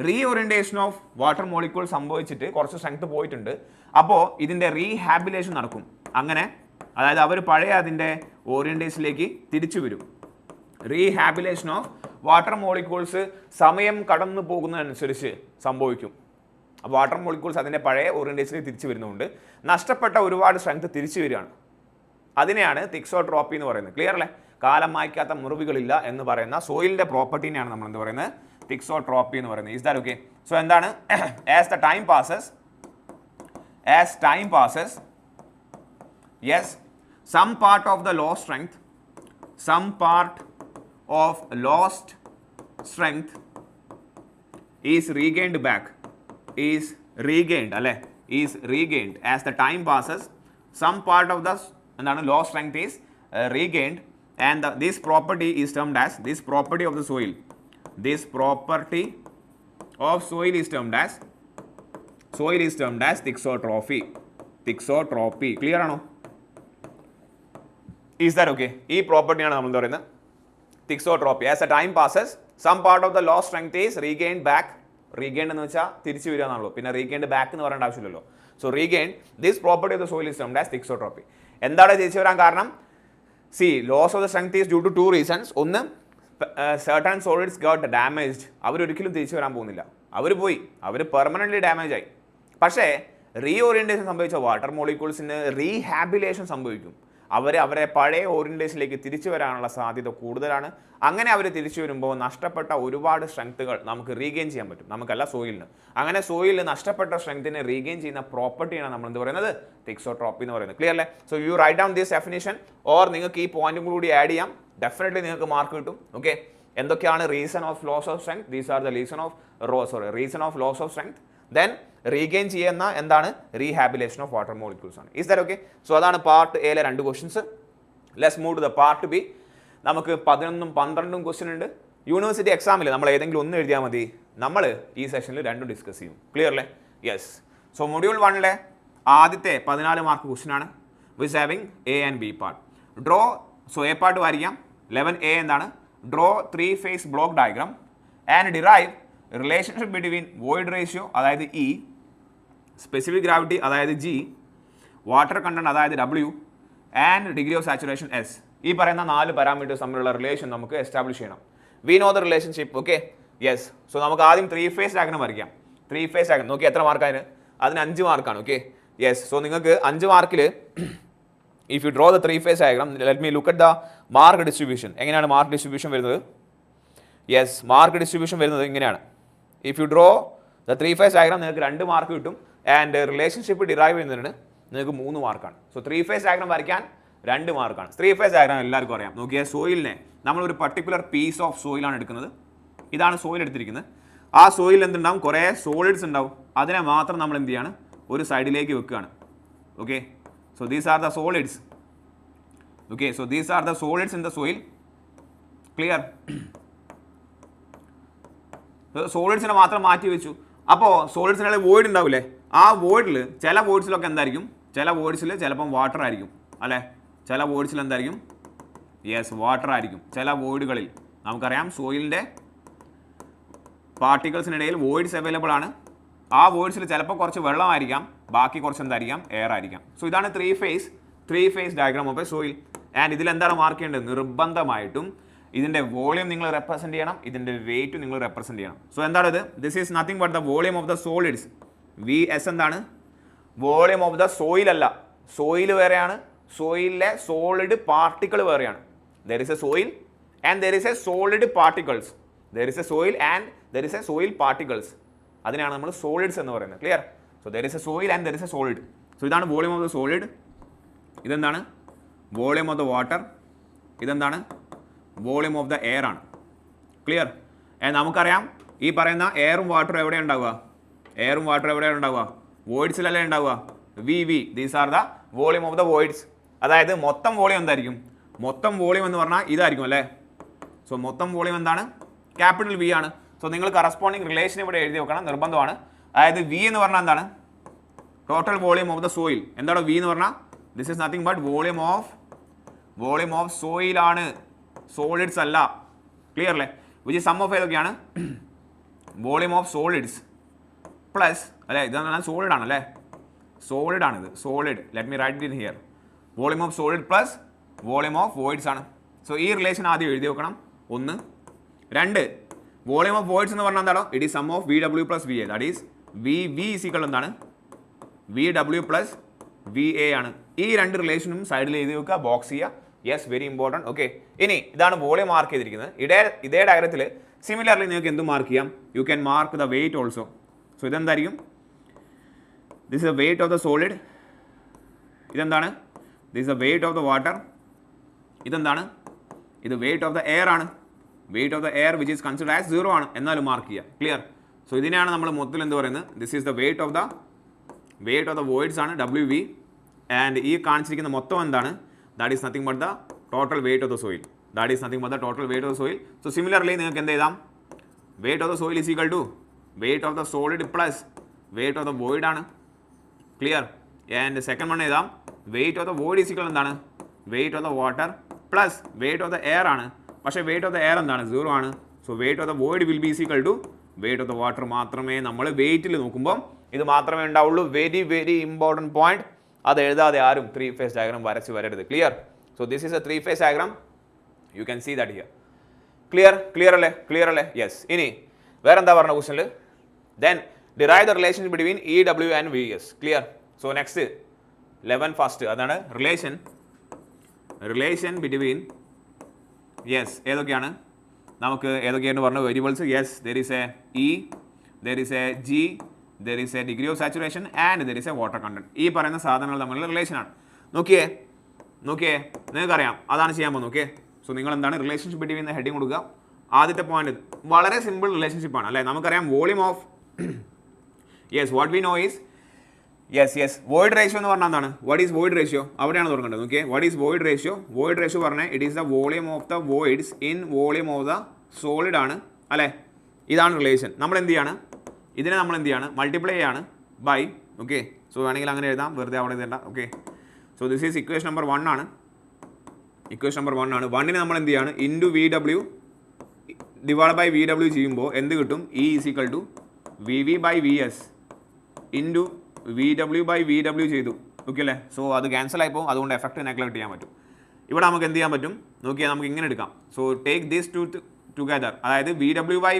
റീഓറിയൻറ്റേഷൻ ഓഫ് വാട്ടർ മോളിക്യൂൾ സംഭവിച്ചിട്ട് കുറച്ച് സ്ട്രെങ്ത് പോയിട്ടുണ്ട്. അപ്പോൾ ഇതിൻ്റെ റീഹാബിലേഷൻ നടക്കും. അങ്ങനെ അതായത് അവർ പഴയ അതിൻ്റെ ഓറിയൻറ്റേഷനിലേക്ക് തിരിച്ചു വരും. റീഹാബിലേഷൻ ഓഫ് വാട്ടർ മോളിക്യൂൾസ് സമയം കടന്നു പോകുന്നതനുസരിച്ച് സംഭവിക്കും. അപ്പോൾ വാട്ടർ മോളിക്യൂൾസ് അതിൻ്റെ പഴയ ഓറിയൻറ്റേഷനിൽ തിരിച്ചു വരുന്നതുകൊണ്ട് നഷ്ടപ്പെട്ട ഒരുപാട് സ്ട്രെങ്ത് തിരിച്ചു വരികയാണ്. അതിനെയാണ് തിക്സോട്രോപ്പി എന്ന് പറയുന്നത്. ക്ലിയർ അല്ലേ? കാലം മായ്ക്കാത്ത മുറിവുകളില്ല എന്ന് പറയുന്ന സോയിലിൻ്റെ പ്രോപ്പർട്ടീനെയാണ് നമ്മൾ എന്ത് പറയുന്നത്? തിക്സോട്രോപ്പി എന്ന് പറയുന്നത്. Is that okay? സോ എന്താണ്? As time passes, yes, some part of lost strength is regained back, is regained as the time passes. Some part of the lost strength is regained, and this property is termed as, this property of soil is termed as thixotrophy. Clear ആണോ? Is that okay? ഈ പ്രോപ്പർട്ടിയാണ് നമ്മൾ പറയുന്നത് thixotropy. As a time passes some part of the lost strength is regained back. Regained എന്ന് വെച്ചാൽ തിരിച്ചു വരിക എന്നാണല്ലോ, പിന്നെ റീഗെയിൻഡ് ബാക്ക് എന്ന് പറയേണ്ട ആവശ്യമില്ലല്ലോ. So regained this property of the soil is termed as thixotropy. എന്താണ് തിരിച്ചു വരാൻ കാരണം? See loss of the strength is due to 2 reasons. ഒന്ന്, certain solids got damaged. അവരൊരിക്കലും തിരിച്ചു വരാൻ പോകുന്നില്ല, അവർ പെർമനൻ്റ്ലി ഡാമേജ് ആയി. പക്ഷേ റീഓറിയൻറ്റേഷൻ സംഭവിച്ച വാട്ടർ മോളിക്യൂൾസിന് റീഹാബിലേഷൻ സംഭവിക്കും. അവരെ പഴയ ഓറിയൻറ്റേഷനിലേക്ക് തിരിച്ചു വരാനുള്ള സാധ്യത കൂടുതലാണ്. അങ്ങനെ അവർ തിരിച്ചു വരുമ്പോൾ നഷ്ടപ്പെട്ട ഒരുപാട് സ്ട്രെങ്ത്തുകൾ നമുക്ക് റീഗെയിൻ ചെയ്യാൻ പറ്റും, നമുക്കല്ല സോയിലിന്. അങ്ങനെ സോയിലിന് നഷ്ടപ്പെട്ട സ്ട്രെങ്തിനെ റീഗെയിൻ ചെയ്യുന്ന പ്രോപ്പർട്ടിയാണ് നമ്മൾ എന്ത് പറയുന്നത്? തിക്സോട്രോപ്പി എന്ന് പറയുന്നത്. ക്ലിയർ അല്ലേ? So you write down this definition, or നിങ്ങൾക്ക് ഈ പോയിന്റും കൂടി ആഡ് ചെയ്യാം. ഡെഫിനറ്റ്ലി നിങ്ങൾക്ക് മാർക്ക് കിട്ടും. ഓക്കെ, എന്തൊക്കെയാണ് reason of loss of strength? These are the reason of loss of strength. Then regain ചെയ്യുന്ന എന്താണ്? റീഹാബിലേഷൻ ഓഫ് വാട്ടർ മോളിക്യൂൾസ് ആണ്. Is that okay? സോ അതാണ് പാർട്ട് എയിലെ 2 questions. Let's move to the part B. നമുക്ക് 11ഉം 12ഉം question ഉണ്ട്. University എക്സാമിൽ നമ്മൾ ഏതെങ്കിലും ഒന്ന് എഴുതിയാൽ മതി. നമ്മൾ ഈ സെഷനിൽ 2 ഡിസ്കസ് ചെയ്യും. ക്ലിയർ അല്ലേ? യെസ്. സോ മൊഡ്യൂൾ 1ലെ ആദ്യത്തെ 14 മാർക്ക് ക്വസ്റ്റ്യൻ ആണ്, which having A and B part. Draw, so A part വരയ്ക്കാം. 11A എന്താണ്? Draw 3-phase block diagram and derive relationship between void ratio അതായത് ഇ, സ്പെസിഫിക് ഗ്രാവിറ്റി അതായത് G, water content അതായത് W, and degree of saturation S. ഈ പറയുന്ന 4 parameters തമ്മിലുള്ള relation നമുക്ക് establish ചെയ്യണം. We know the relationship. Okay, yes. So നമുക്ക് ആദ്യം 3-phase ഡയഗ്രാം വരയ്ക്കാം. 3-phase ഡയഗ്രാം നോക്കി എത്ര മാർക്കാണ്? അതിന് 5 മാർക്കാണ്. Okay, yes. സോ നിങ്ങൾക്ക് 5 മാർക്കിൽ if you draw the 3-phase diagram, let me look at the mark distribution. എങ്ങനെയാണ് മാർക്ക് ഡിസ്ട്രിബ്യൂഷൻ വരുന്നത്? യെസ്, മാർക്ക് ഡിസ്ട്രിബ്യൂഷൻ വരുന്നത് ഇങ്ങനെയാണ്. If you draw the 3-phase diagram നിങ്ങൾക്ക് 2 മാർക്ക് കിട്ടും. ആൻഡ് റിലേഷൻഷിപ്പ് ഡിറൈവ് ചെയ്യുന്നതിന് നിങ്ങൾക്ക് 3 മാർക്കാണ്. സോ 3-phase diagram വരയ്ക്കാൻ 2 മാർക്കാണ്. 3-phase diagram എല്ലാവർക്കും അറിയാം. നോക്കിയാൽ സോയിലിനെ നമ്മൾ ഒരു പർട്ടിക്കുലർ പീസ് ഓഫ് സോയിലാണ് എടുക്കുന്നത്. ഇതാണ് സോയിൽ എടുത്തിരിക്കുന്നത്. ആ സോയിൽ എന്തുണ്ടാവും? കുറേ സോളിഡ്സ് ഉണ്ടാവും. അതിനെ മാത്രം നമ്മൾ എന്ത് ചെയ്യാണ്? ഒരു സൈഡിലേക്ക് വെക്കുകയാണ്. Okay, so these are the solids. Okay, so these are the solids in the soil. Clear? സോളിഡ്സിനെ മാത്രം മാറ്റി വെച്ചു. അപ്പോൾ സോളിഡ്സിനുള്ള വോയിഡ് ഉണ്ടാവില്ലേ? ആ വോയിഡിൽ ചില വോയിഡ്സിലൊക്കെ എന്തായിരിക്കും? ചില വോയിഡ്സിൽ ചിലപ്പം വാട്ടർ ആയിരിക്കും അല്ലേ? ചില വോയിഡ്സിൽ എന്തായിരിക്കും? യെസ്, വാട്ടർ ആയിരിക്കും. ചില വോയിഡുകളിൽ നമുക്കറിയാം സോയിലിൻ്റെ പാർട്ടിക്കിൾസിനിടയിൽ വോയിഡ്സ് അവൈലബിൾ ആണ്. ആ വോയിഡ്സിൽ ചിലപ്പോൾ കുറച്ച് വെള്ളമായിരിക്കാം, ബാക്കി കുറച്ച് എന്തായിരിക്കാം? എയർ ആയിരിക്കാം. സോ ഇതാണ് 3-phase diagram of a soil. And ഇതിൽ എന്താണ് മാർക്ക് ചെയ്യേണ്ടത്? നിർബന്ധമായിട്ടും ഇതിൻ്റെ വോളിയം നിങ്ങൾ റെപ്രസെൻറ്റ് ചെയ്യണം, ഇതിൻ്റെ വെയിറ്റ് നിങ്ങൾ റെപ്രസെൻറ്റ് ചെയ്യണം. സോ എന്താണ് ഇത്? This is nothing but the volume of the solids. VS എന്താണ്? വോളിയം ഓഫ് ദ സോയിൽ അല്ല. സോയിൽ വേറെയാണ്, സോയിലിലെ സോളിഡ് പാർട്ടിക്കിൾ വേറെയാണ്. There is A soil and there is A solid particles. There is A soil and there is A soil particles. അതിനാണ് നമ്മൾ solids എന്ന് പറയുന്നത്. Clear? So there is A soil and there is A solid. So ഇതാണ് volume of the solid. ഇതെന്താണ്? Volume of the water. ഇതെന്താണ്? Volume of the air ആണ്. Clear? നമുക്കറിയാം ഈ പറയുന്ന എയറും വാട്ടറും എവിടെയാണ് ഉണ്ടാവുക? എയറും വാട്ടറും എവിടെയാണ് ഉണ്ടാവുക? വോയിഡ്സിലല്ലേ ഉണ്ടാവുക? VV. These are the volume of the voids. അതായത് മൊത്തം വോളിയം എന്തായിരിക്കും? മൊത്തം വോളിയം എന്ന് പറഞ്ഞാൽ ഇതായിരിക്കും അല്ലേ? സോ മൊത്തം വോളിയം എന്താണ്? ക്യാപിറ്റൽ V ആണ്. സോ നിങ്ങൾ കറസ്പോണ്ടിങ് റിലേഷൻ ഇവിടെ എഴുതി വെക്കണം, നിർബന്ധമാണ്. അതായത് V എന്ന് പറഞ്ഞാൽ എന്താണ്? Total volume of the soil. എന്താണ് V എന്ന് പറഞ്ഞാൽ? This is nothing but volume of soil ആണ്, സോളിഡ്സ് അല്ല. ക്ലിയർ അല്ലേ? വിച്ച് സം ഓഫ് ഏതൊക്കെയാണ്? വോളിയം ഓഫ് സോളിഡ്സ് പ്ലസ് അല്ലേ, ഇതെന്ന് സോളിഡ് ആണല്ലേ? സോളിഡ് ആണിത്, solid. Let me write in here. Volume of solid plus volume of voids ആണ്. So ഈ റിലേഷൻ ആദ്യം എഴുതി വെക്കണം. 1. 2, വോളിയം ഓഫ് വോയിഡ്സ് എന്ന് പറഞ്ഞാൽ എന്താണോ? It is sum of VW plus VA. That is V V is equal എന്താണ് V W plus V A ആണ്. ഈ രണ്ട് റിലേഷനും സൈഡിൽ എഴുതി വെക്കുക, ബോക്സ് ചെയ്യുക. Yes, very important. ഓക്കെ, ഇനി ഇതാണ് വോളിയം മാർക്ക് ചെയ്തിരിക്കുന്നത്. ഇതേ ഡയഗ്രത്തിൽ സിമിലർലി നിങ്ങൾക്ക് എന്തും മാർക്ക് ചെയ്യാം. You can mark the weight also. So ഇതെന്തായിരിക്കും? This is the weight of the solid. ഇതെന്താണ്? This is the weight of the water. ഇതെന്താണ്? ഇത് വെയിറ്റ് ഓഫ് ദ എയർ ആണ്. Weight of the air which is consider as 0 ആണ്, എന്നാലും mark ചെയ്യുക. Clear? So ഇതിനെയാണ് നമ്മൾ മൊത്തത്തിൽ എന്ത് പറയുന്നത്? This is the weight of the voids ആണ്, ഡബ്ല്യു വി. ആൻഡ് ഈ കാണിച്ചിരിക്കുന്ന മൊത്തം എന്താണ്? That is nothing but the total weight of the soil. That is nothing but the total weight of the soil. So similarly നിങ്ങൾക്ക് എന്ത് എഴുതാം? Weight of the soil is equal to weight of the solid plus weight of the void ആണ്. Clear? And second one എഴുതാം, weight of the void is equal എന്താണ്? Weight of the water plus weight of the air ആണ്. പക്ഷേ weight of the air എന്താണ്? 0 ആണ്. So weight of the void will be is equal to weight of the water. മാത്രമേ നമ്മൾ വെയിറ്റിൽ നോക്കുമ്പോൾ ഇത് മാത്രമേ ഉണ്ടാവുള്ളൂ. Very very important point. അത് എഴുതാതെ ആരും 3 phase ഡയഗ്രാം വരച്ച് വരരുത്. Clear? So this is a 3 phase diagram. You can see that here. Clear അല്ലേ? യെസ്. ഇനി വേറെ എന്താ പറഞ്ഞ ക്വസ്റ്റനിൽ? Then derive the relation between E W and V S. Clear? So next 11 first അതാണ് റിലേഷൻ ബിറ്റ്വീൻ. യെസ്, ഏതൊക്കെയാണ് നമുക്ക് ഏതൊക്കെയാണ് പറഞ്ഞ variables? Yes, there is a E, there is a G, there is a degree of saturation and there is a water content. ഈ പറയുന്ന സാധനങ്ങൾ തമ്മിലുള്ള റിലേഷനാണ്. നോക്കിയേ നിങ്ങൾക്കറിയാം അതാണ് ചെയ്യാൻ പോകുന്നത്. ഓക്കെ, സോ നിങ്ങൾ എന്താണ് റിലേഷൻഷിപ്പ് ബിറ്റ്വീൻ എന്ന ഹെഡിങ് കൊടുക്കുക. ആദ്യത്തെ പോയിന്റ് വളരെ സിമ്പിൾ റിലേഷൻഷിപ്പാണ് അല്ലേ? നമുക്കറിയാം volume of what we know is void ratio എന്ന് പറഞ്ഞാൽ എന്താണ്? What is void ratio? അവിടെയാണ് തുടങ്ങേണ്ടത്. Okay, what is void ratio? Void ratio പറഞ്ഞാൽ it is the volume of the voids in volume of the solid ആണ് അല്ലേ? ഇതാണ് relation. നമ്മൾ എന്ത് ചെയ്യാണ്? ഇതിനെ നമ്മൾ എന്ത് ചെയ്യാണ്? മൾട്ടിപ്ലൈ ചെയ്യാണ് ബൈ. ഓക്കെ, സോ വേണമെങ്കിൽ അങ്ങനെ എഴുതാം, വെറുതെ അവിടെ എഴുതേണ്ട. Okay, so this is equation number 1 ആണ്. 1നെ നമ്മൾ എന്ത് ചെയ്യാണ്? Into V W divide by V W ചെയ്യുമ്പോൾ എന്ത് കിട്ടും? E is equal to V V by V S into V W by V W ചെയ്തു. ഓക്കെ അല്ലേ? സോ അത് ക്യാൻസൽ ആയിപ്പോൾ, അതുകൊണ്ട് എഫക്റ്റ് നെഗ്ലക്ട് ചെയ്യാൻ പറ്റും. ഇവിടെ നമുക്ക് എന്ത് ചെയ്യാൻ പറ്റും? നോക്കിയാൽ നമുക്ക് ഇങ്ങനെ എടുക്കാം. So take this together. അതായത് V W by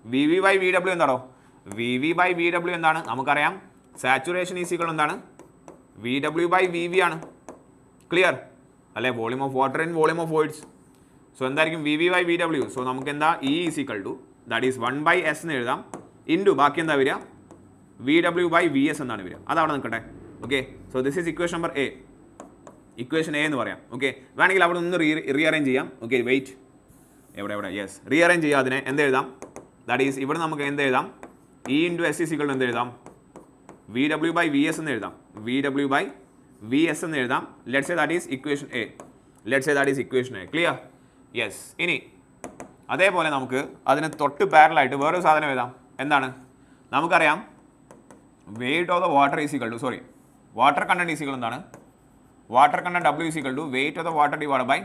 V V by V W എന്താണോ? V V by V W എന്താണ്? നമുക്കറിയാം സാച്ചുറേഷൻ ഈസ് ഈക്വൽ എന്താണ്? V W by V V ആണ്. ക്ലിയർ അല്ലേ? Volume of water in volume of voids. So എന്തായിരിക്കും? V V by V W. So നമുക്ക് എന്താ? E is equal to that is 1/s എന്ന് എഴുതാം. ഇൻറ്റു ബാക്കി എന്താ വരിക? V W by V S എന്നാണ് വരിക. അതവിടെ നിൽക്കട്ടെ. Okay, so this is equation number A. Equation A എന്ന് പറയാം. ഓക്കെ, വേണമെങ്കിൽ അവിടെ നിന്ന് റീഅറേഞ്ച് ചെയ്യാം. ഓക്കെ, വെയിറ്റ് എവിടെ? യെസ്, റീഅറേഞ്ച് ചെയ്യാം. അതിനെ എന്ത് എഴുതാം? ദാറ്റ് ഈസ് ഇവിടെ നമുക്ക് എന്ത് എഴുതാം? E into S is equal എന്ത് എഴുതാം? V W by V S എന്ന് എഴുതാം. V W by V S എന്ന് എഴുതാം. Let's say that is equation A. Clear? Yes. ഇനി അതേപോലെ നമുക്ക് അതിന് തൊട്ട് പാരലായിട്ട് വേറൊരു സാധനം എഴുതാം. എന്താണ്? നമുക്കറിയാം weight of the water is equal to water content is equal എന്താണ്? Water content W is equal to weight of the water divide by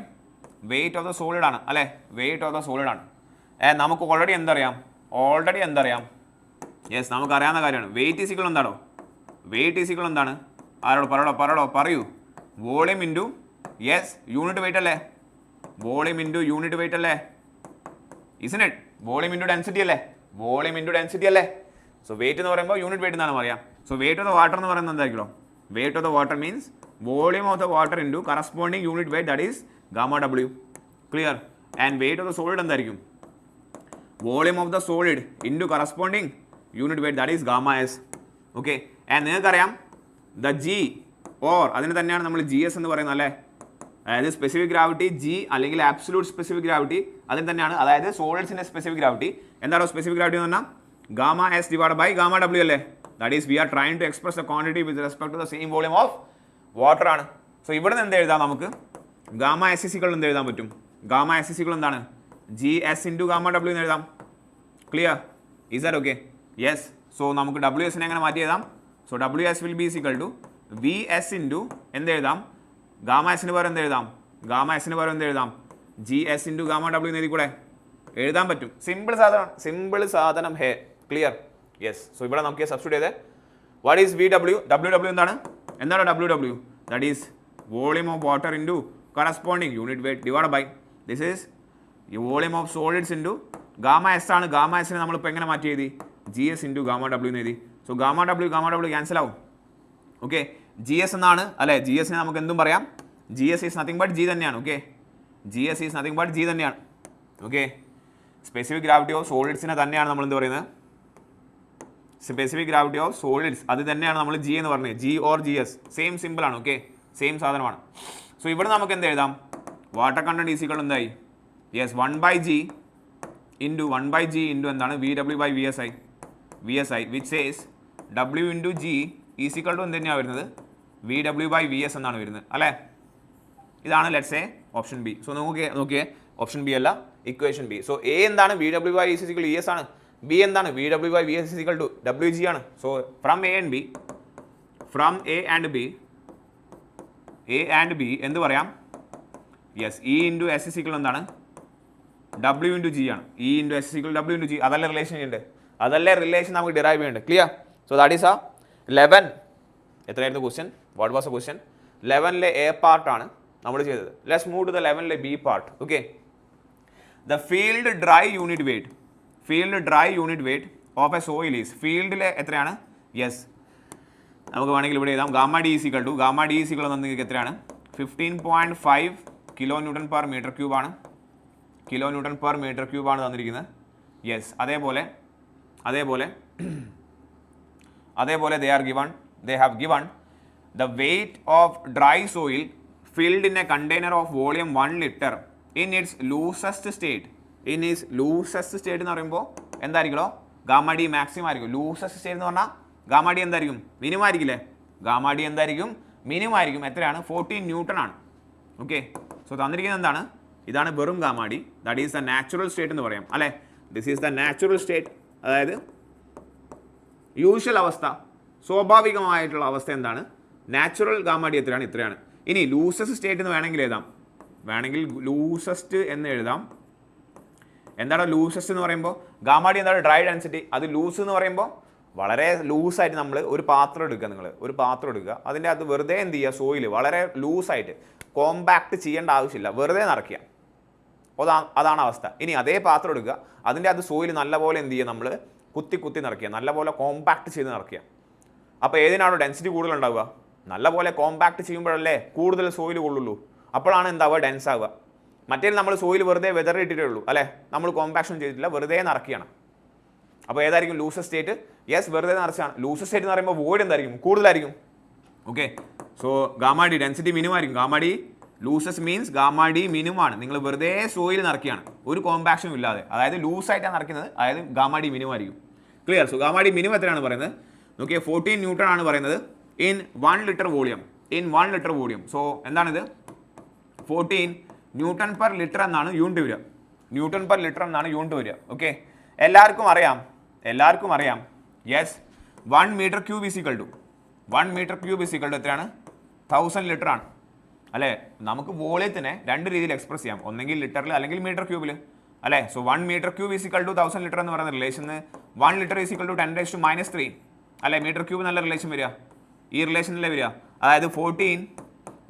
weight of the solid ആണ് അല്ലേ? വെയിറ്റ് ഓഫ് ദ സോളിഡ് ആണ്. നമുക്ക് already എന്തറിയാം? Yes, നമുക്കറിയാവുന്ന കാര്യമാണ്. Wait is equal എന്താണോ? Wait is equal എന്താണ്? പറയൂ. വോളിയം ഇൻറ്റു യൂണിറ്റ് വെയിറ്റ് അല്ലേ? വോളിയം ഇൻറ്റു യൂണിറ്റ് വെയിറ്റ് അല്ലേ? ഇസ്ന്റ് ഇറ്റ്? വോളിയം ഇൻറ്റു ഡെൻസിറ്റി അല്ലേ? സോ വെയിറ്റ് എന്ന് പറയുമ്പോൾ യൂണിറ്റ് വെയിറ്റ് എന്നാണ് പറയാം. So weight of the water എന്ന് പറയുന്നത് എന്തായിരിക്കും? Wait of the water means volume of the water into corresponding unit weight that is gamma W. Clear? And wait of the solid എന്തായിരിക്കും? Volume of the solid into corresponding unit weight that is gamma S. Okay, and നിങ്ങൾക്കറിയാം the G or അതിന് തന്നെയാണ് നമ്മൾ G S എന്ന് പറയുന്നത് അല്ലേ? അതായത് specific gravity G അല്ലെങ്കിൽ ആബ്സലൂട്ട് സ്പെസിഫിക് ഗ്രാവിറ്റി അതിന് തന്നെയാണ്. അതായത് സോളിഡ്സിൻ്റെ സ്പെസിഫിക് ഗ്രാവിറ്റി എന്താണോ? സ്പെസിഫിക് ഗ്രാവിറ്റി എന്ന് പറഞ്ഞാൽ gamma S divide by gamma W അല്ലേ? That is we are trying to express the quantity with respect to the same volume of water ആണ്. സോ ഇവിടെ നിന്ന് എന്ത് എഴുതാം? നമുക്ക് ഗാമ എസ് ഇസിക്കൾ എന്ത് എഴുതാൻ പറ്റും? ഗാമ എസ് ഇസിക്കൾ എന്താണ്? G S into gamma W എന്ന് എഴുതാം. Clear? Is that okay? Yes. So നമുക്ക് ഡബ്ല്യു എസിനെ എങ്ങനെ മാറ്റി എഴുതാം? So W S will be equal to V S into എന്ത് എഴുതാം? ഗാമ എസിന് പകരം എന്ത് എഴുതാം? G S into gamma W എന്ന് എഴുതി കൂടെ എഴുതാൻ പറ്റും. സിമ്പിൾ സാധനം ഹേ. ക്ലിയർ? യെസ്. സോ ഇവിടെ നമുക്ക് സബ്സ്റ്റിറ്റ്യൂട്ട് ചെയ്തേ. What is V W? W എന്താണ് W? That is volume of water into corresponding unit weight divide by this is volume of solids into gamma S ആണ്. ഗാമ എസിനെ നമ്മളിപ്പോൾ എങ്ങനെ മാറ്റി എഴുതി? G S into gamma W എന്ന് എഴുതി. So gamma W cancel ആവും. ഓക്കെ, ജി എസ് എന്നാണ് അല്ലേ, ജി എസിനെ നമുക്ക് എന്തും പറയാം, G S is nothing but G തന്നെയാണ്. Okay, G S is nothing but G തന്നെയാണ്. ഓക്കെ, സ്പെസിഫിക് ഗ്രാവിറ്റി ഓഫ് സോളിഡ്സിനെ തന്നെയാണ് നമ്മൾ എന്ത് പറയുന്നത്, സ്പെസിഫിക് ഗ്രാവിറ്റി ഓഫ് സോളിഡ്സ് അത് തന്നെയാണ് നമ്മൾ ജി എന്ന് പറഞ്ഞത്, G or G S same simple ആണ്. ഓക്കെ, സെയിം സാധനമാണ്. സോ ഇവിടെ നമുക്ക് എന്ത് എഴുതാം, വാട്ടർ കണ്ടന്റ് ഈസിക്വൽ എന്തായി, yes 1/g into 1/g into എന്താണ് V W by V S I which says W into G is equal to എന്ത് തന്നെയാണ് വരുന്നത്, V W by V S എന്നാണ് വരുന്നത് അല്ലേ. ഇതാണ് let's a option B. So നോക്കിയേ ഓപ്ഷൻ ബി അല്ല, ഇക്വേഷൻ ബി. സോ എ എന്താണ്, V W by is equal E S ആണ്. ബി എന്താണ്, V W by V S is equal to W G ആണ്. So from A and B എന്ത് പറയാം, yes E into S is equal എന്താണ്, W into G ആണ്. E into S is equal W into G, അതല്ലേ relation ചെയ്യേണ്ടത്, അതല്ലേ relation നമുക്ക് derive ചെയ്യേണ്ടത്. ക്ലിയർ. So that is 11. എത്രയായിരുന്നു question, what was a question, 11ലെ എ പാർട്ടാണ് നമ്മൾ ചെയ്തത്. Let's move to the 11ലെ B part. Okay, the field dry unit weight of a soil is, ഫീൽഡിലെ എത്രയാണ്, യെസ് നമുക്ക് വേണമെങ്കിൽ ഇവിടെ എഴുതാം ഗാമ ഡി ഈസിക്വൽ നിങ്ങൾക്ക് എത്രയാണ്, 15.5 kilo newton per metre cube ആണ്, തന്നിരിക്കുന്നത്. യെസ്, അതേപോലെ they have given the weight of dry soil filled in a container of volume 1 liter in its loosest state എന്ന് പറയുമ്പോൾ എന്തായിരിക്കണോ, ഗാമ ഡി മാക്സിമം ആയിരിക്കും. ലൂസസ്റ്റ് state എന്ന് പറഞ്ഞാൽ ഗാമ ഡി എന്തായിരിക്കും, minimum ആയിരിക്കില്ലേ, gamma D എന്തായിരിക്കും, മിനിമം ആയിരിക്കും. എത്രയാണ്, 14 ന്യൂട്ടൺ ആണ്. ഓക്കെ, സോ തന്നിരിക്കുന്നത് എന്താണ്, ഇതാണ് വെറും gamma D, that is the natural state എന്ന് പറയാം അല്ലേ. This is the natural state, അതായത് യൂഷ്വൽ അവസ്ഥ, സ്വാഭാവികമായിട്ടുള്ള അവസ്ഥ എന്താണ്, നാച്ചുറൽ ഗാമ ഡി എത്രയാണ്, ഇത്രയാണ്. ഇനി ലൂസസ്റ്റ് സ്റ്റേറ്റ് എന്ന് വേണമെങ്കിൽ ലൂസസ്റ്റ് എന്ന് എഴുതാം. എന്താണ് ലൂസസ്റ്റ് എന്ന് പറയുമ്പോൾ, ഗാമ ഡി എന്താണ്, ഡ്രൈ ഡെൻസിറ്റി. അത് ലൂസ് എന്ന് പറയുമ്പോൾ വളരെ ലൂസായിട്ട് നമ്മൾ ഒരു പാത്രം എടുക്കുക, അതിൻ്റെ അത് വെറുതെ എന്ത് ചെയ്യുക, സോയിൽ വളരെ ലൂസായിട്ട് കോമ്പാക്ട് ചെയ്യേണ്ട ആവശ്യമില്ല, വെറുതെ നിറയ്ക്കുക, അതാണ് അവസ്ഥ. ഇനി അതേ പാത്രം എടുക്കുക, അതിൻ്റെ അത് സോയിൽ നല്ലപോലെ എന്ത് ചെയ്യുക, നമ്മൾ കുത്തി നിറയ്ക്കുക, നല്ലപോലെ കോമ്പാക്ട് ചെയ്ത് നിറയ്ക്കുക. അപ്പോൾ ഏതിനാണോ ഡെൻസിറ്റി കൂടുതൽ ഉണ്ടാവുക, നല്ലപോലെ കോമ്പാക്ട് ചെയ്യുമ്പോഴല്ലേ കൂടുതൽ സോയിൽ കൊള്ളുള്ളൂ, അപ്പോഴാണ് എന്താവുക, ഡെൻസ് ആവുക. മറ്റേ നമ്മൾ സോയിൽ വെറുതെ വെതറിയിട്ടേ ഉള്ളൂ അല്ലേ, നമ്മൾ കോമ്പാക്ഷൻ ചെയ്തിട്ടില്ല, വെറുതെ നിറയ്ക്കുകയാണ്. അപ്പോൾ ഏതായിരിക്കും ലൂസസ്റ്റ് സ്റ്റേറ്റ്, യെസ് വെറുതെ നിറച്ചാണ്. ലൂസസ്റ്റ് സ്റ്റേറ്റ് എന്ന് പറയുമ്പോൾ വോയിഡ് എന്തായിരിക്കും, കൂടുതലായിരിക്കും. Okay, so gamma D density minimum ആയിരിക്കും. Gamma D loosest means gamma D minimum ആണ്. നിങ്ങൾ വെറുതെ സോയിൽ നിറയ്ക്കുകയാണ്, ഒരു കോമ്പാക്ഷനും ഇല്ലാതെ, അതായത് ലൂസായിട്ടാണ് നിറയ്ക്കുന്നത്, അതായത് ഗാമ ഡി മിനിമം ആയിരിക്കും. Clear. So gamma D minimum എത്രയാണ് പറയുന്നത്, നോക്കിയേ 14 ന്യൂട്ടൺ ആണ് പറയുന്നത് ഇൻ 1 ലിറ്റർ വോളിയം. സോ എന്താണിത്, 14 ന്യൂട്ടൺ പെർ ലിറ്റർ എന്നാണ് യൂണിറ്റ് വരിക. ഓക്കെ, എല്ലാവർക്കും അറിയാം yes 1 metre cube is equal to എത്രയാണ്, 1000 ലിറ്റർ ആണ് അല്ലേ. നമുക്ക് വോളിയത്തിനെ രണ്ട് രീതിയിൽ എക്സ്പ്രസ് ചെയ്യാം, ഒന്നെങ്കിൽ ലിറ്ററിൽ അല്ലെങ്കിൽ മീറ്റർ ക്യൂബിൽ അല്ലേ. So 1 metre cube is equal to 1000 litre എന്ന് പറയുന്ന റിലേഷന് 1 ലിറ്റർ ഈസിക്വൽ ടു 10⁻³ അല്ലേ. മീറ്റർ ക്യൂബ് നല്ല റിലേഷൻ വരിക, ഈ റിലേഷനിലേ വരിക. അതായത് 14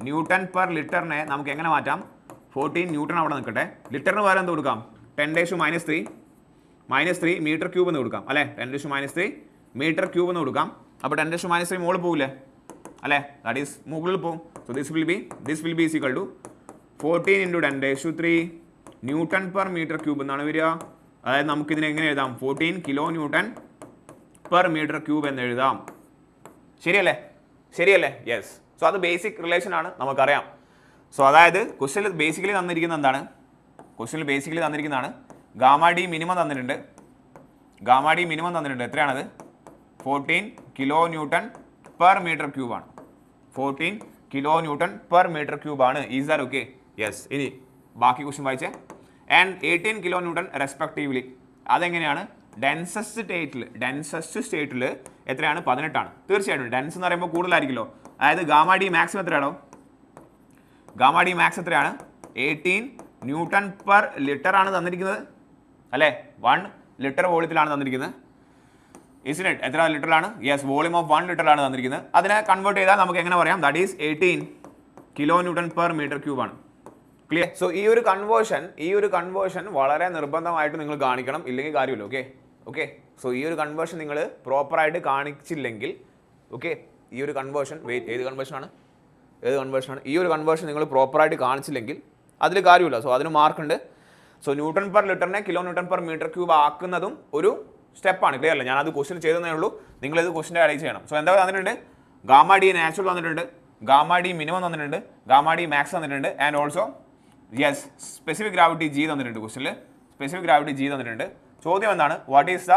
ന്യൂട്ടൺ പെർ ലിറ്ററിനെ നമുക്ക് എങ്ങനെ മാറ്റാം, 14 ന്യൂട്ടൺ അവിടെ നിൽക്കട്ടെ, ലിറ്ററിന് പകരം എന്ത് കൊടുക്കാം, 10⁻³ മീറ്റർ ക്യൂബ് എന്ന് കൊടുക്കാം അല്ലേ. 10⁻³ മീറ്റർ ക്യൂബ് എന്ന് കൊടുക്കാം. അപ്പോൾ 10⁻³ മുകളിൽ പോകില്ലേ അല്ലേ, ദാറ്റ് ഈസ് മുകളിൽ പോകും. So this will be equal to 14 × 10⁻³ newton per metre cube എന്നാണ് വരിക. അതായത് നമുക്കിതിനെ എങ്ങനെ എഴുതാം, 14 kilo newton per metre cube എന്ന് എഴുതാം. ശരിയല്ലേ യെസ്. സോ അത് ബേസിക് റിലേഷൻ ആണ്, നമുക്കറിയാം. സോ അതായത് ക്വസ്റ്റ്യനിൽ ബേസിക്കലി തന്നിരിക്കുന്നതാണ്, ഗാമ ഡി മിനിമം തന്നിട്ടുണ്ട്. എത്രയാണത്, 14 കിലോ ന്യൂട്ടൺ പെർ മീറ്റർ ക്യൂബാണ്. 14 കിലോ ന്യൂട്ടൺ പെർ മീറ്റർ ക്യൂബാണ്. Is that okay, yes. ഇനി ബാക്കി ക്വസ്റ്റ്യൻ വായിച്ചേ. And 18 kilo newton respectively. അതെങ്ങനെയാണ്, ഡെൻസസ്റ്റ് സ്റ്റേറ്റിൽ എത്രയാണ്, 18 ആണ്. തീർച്ചയായിട്ടും ഡെൻസ് എന്ന് പറയുമ്പോൾ കൂടുതലായിരിക്കുമല്ലോ. അതായത് ഗാമ ഡി മാക്സിമം എത്രയാണോ, 18 ന്യൂട്ടൺ പെർ ലിറ്റർ ആണ് തന്നിരിക്കുന്നത് അല്ലേ. 1 ലിറ്റർ വോളിയത്തിലാണ് തന്നിരിക്കുന്നത്. ഇസ്നറ്റ് ഇറ്റ്, എത്ര ലിറ്ററിലാണ്, യെസ് വോളിയം ഓഫ് 1 ലിറ്ററിലാണ് തന്നിരിക്കുന്നത്. അതിനെ കൺവേർട്ട് ചെയ്താൽ നമുക്ക് എങ്ങനെ പറയാം, that is 18 kilo newton per metre ക്യൂബാണ്. ക്ലിയർ. സോ ഈ ഒരു കൺവേർഷൻ വളരെ നിർബന്ധമായിട്ട് നിങ്ങൾ കാണിക്കണം, ഇല്ലെങ്കിൽ കാര്യമില്ല. Okay, okay. സോ ഈ ഒരു കൺവേർഷൻ നിങ്ങൾ പ്രോപ്പറായിട്ട് കാണിച്ചില്ലെങ്കിൽ, ഓക്കെ, ഈ ഒരു കൺവേർഷൻ ഏത് കൺവേർഷനാണ് ഈ ഒരു കൺവേർഷൻ നിങ്ങൾ പ്രോപ്പറായിട്ട് കാണിച്ചില്ലെങ്കിൽ അതിൽ കാര്യമില്ല. സോ അതിന് മാർക്കുണ്ട്. സോ ന്യൂട്ടൺ പെർ ലിറ്ററിനെ kilo newton per metre cube ആക്കുന്നതും ഒരു സ്റ്റെപ്പാണ്. ക്ലിയർ അല്ലേ? ഞാനത് ക്വസ്റ്റ്യൻ ചെയ്തതേ ഉള്ളൂ, നിങ്ങളിത് ക്വസ്റ്റ്യൻ്റെ അറേഞ്ച് ചെയ്യണം. സോ എന്താ തന്നിട്ടുണ്ട്? ഗാമ ഡി നാച്ചുറൽ തന്നിട്ടുണ്ട്, ഗാമ ഡി മിനിമം തന്നിട്ടുണ്ട്, ഗാമ ഡി മാക്സ് തന്നിട്ടുണ്ട്, and also yes specific gravity G തന്നിട്ടുണ്ട്. ക്വസ്റ്റ്യനിൽ സ്പെസിഫിക് ഗ്രാവിറ്റി ജി തന്നിട്ടുണ്ട്. ചോദ്യം എന്താണ്? What is the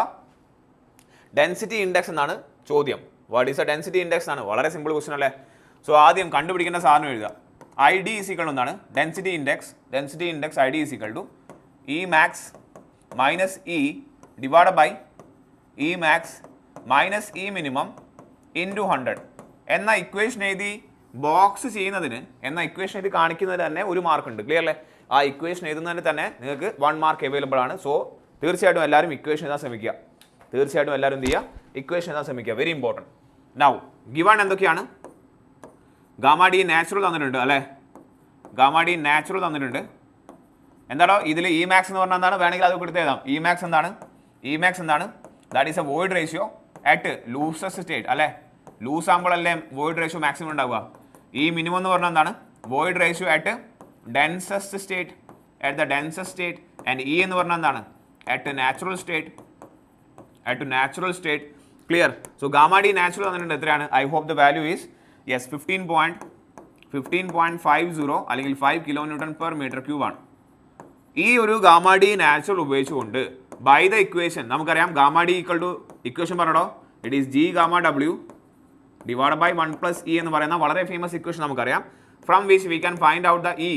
density index എന്നാണ് ചോദ്യം. What is the density index ആണ്. വളരെ സിമ്പിൾ ക്വസ്റ്റ്യൻ അല്ലേ? സോ ആദ്യം കണ്ടുപിടിക്കേണ്ട സാധനം എഴുതുക. ഐ ഡി ഈസ് ഈക്വൽ എന്താണ്? Density index I D is equal to E max minus E divide by E max minus E minimum into 100 എന്ന equation എഴുതി ബോക്സ് ചെയ്യുന്നതിന്, എന്ന ഇക്വേഷൻ എഴുതി കാണിക്കുന്നതിന് തന്നെ ഒരു മാർക്ക് ഉണ്ട്. ക്ലിയർ അല്ലേ? ആ ഇക്വേഷൻ എഴുതുന്നതിന് തന്നെ നിങ്ങൾക്ക് 1 മാർക്ക് അവൈലബിൾ ആണ്. സോ തീർച്ചയായിട്ടും എല്ലാവരും ഇക്വേഷൻ എഴുതാൻ ശ്രമിക്കുക. എന്ത് ചെയ്യുക? ഇക്വേഷൻ എഴുതാൻ ശ്രമിക്കുക. Very important. നൗ ഗിവൺ എന്തൊക്കെയാണ്? ഗാമ ഡി നാച്ചുറൽ തന്നിട്ടുണ്ട് അല്ലേ? ഗാമ ഡി നാച്ചുറൽ തന്നിട്ടുണ്ട്. എന്താണോ ഇതിൽ ഇ മാക്സ് എന്ന് പറഞ്ഞാൽ എന്താണ്? വേണമെങ്കിൽ അത് കൊടുത്ത് എഴുതാം. ഇ മാക്സ് എന്താണ്? That is a void ratio at loosest state അല്ലേ? ലൂസ് ആകുമ്പോഴല്ലേ വോയിഡ് റേഷ്യോ മാക്സിമം ഉണ്ടാവുക. ഈ മിനിമം എന്ന് പറഞ്ഞാൽ എന്താണ്? Void ratio at densest state. And E എന്ന് പറഞ്ഞാൽ എന്താണ്? At natural state. Clear? So gamma D natural തന്നിട്ടുണ്ട്. എത്രയാണ്? I hope the value is yes 15.50 അല്ലെങ്കിൽ 5 kilo newton per metre cube ആണ്. ഈ ഒരു ഗാമ ഡി നാച്ചുറൽ ഉപയോഗിച്ചുകൊണ്ട് ബൈ ദ ഇക്വേഷൻ നമുക്കറിയാം. Gamma D equal to equation പറഞ്ഞോ, it is G gamma W divide by 1 plus E എന്ന് പറയുന്ന വളരെ ഫേമസ് ഇക്വേഷൻ നമുക്കറിയാം. From which we can find out the E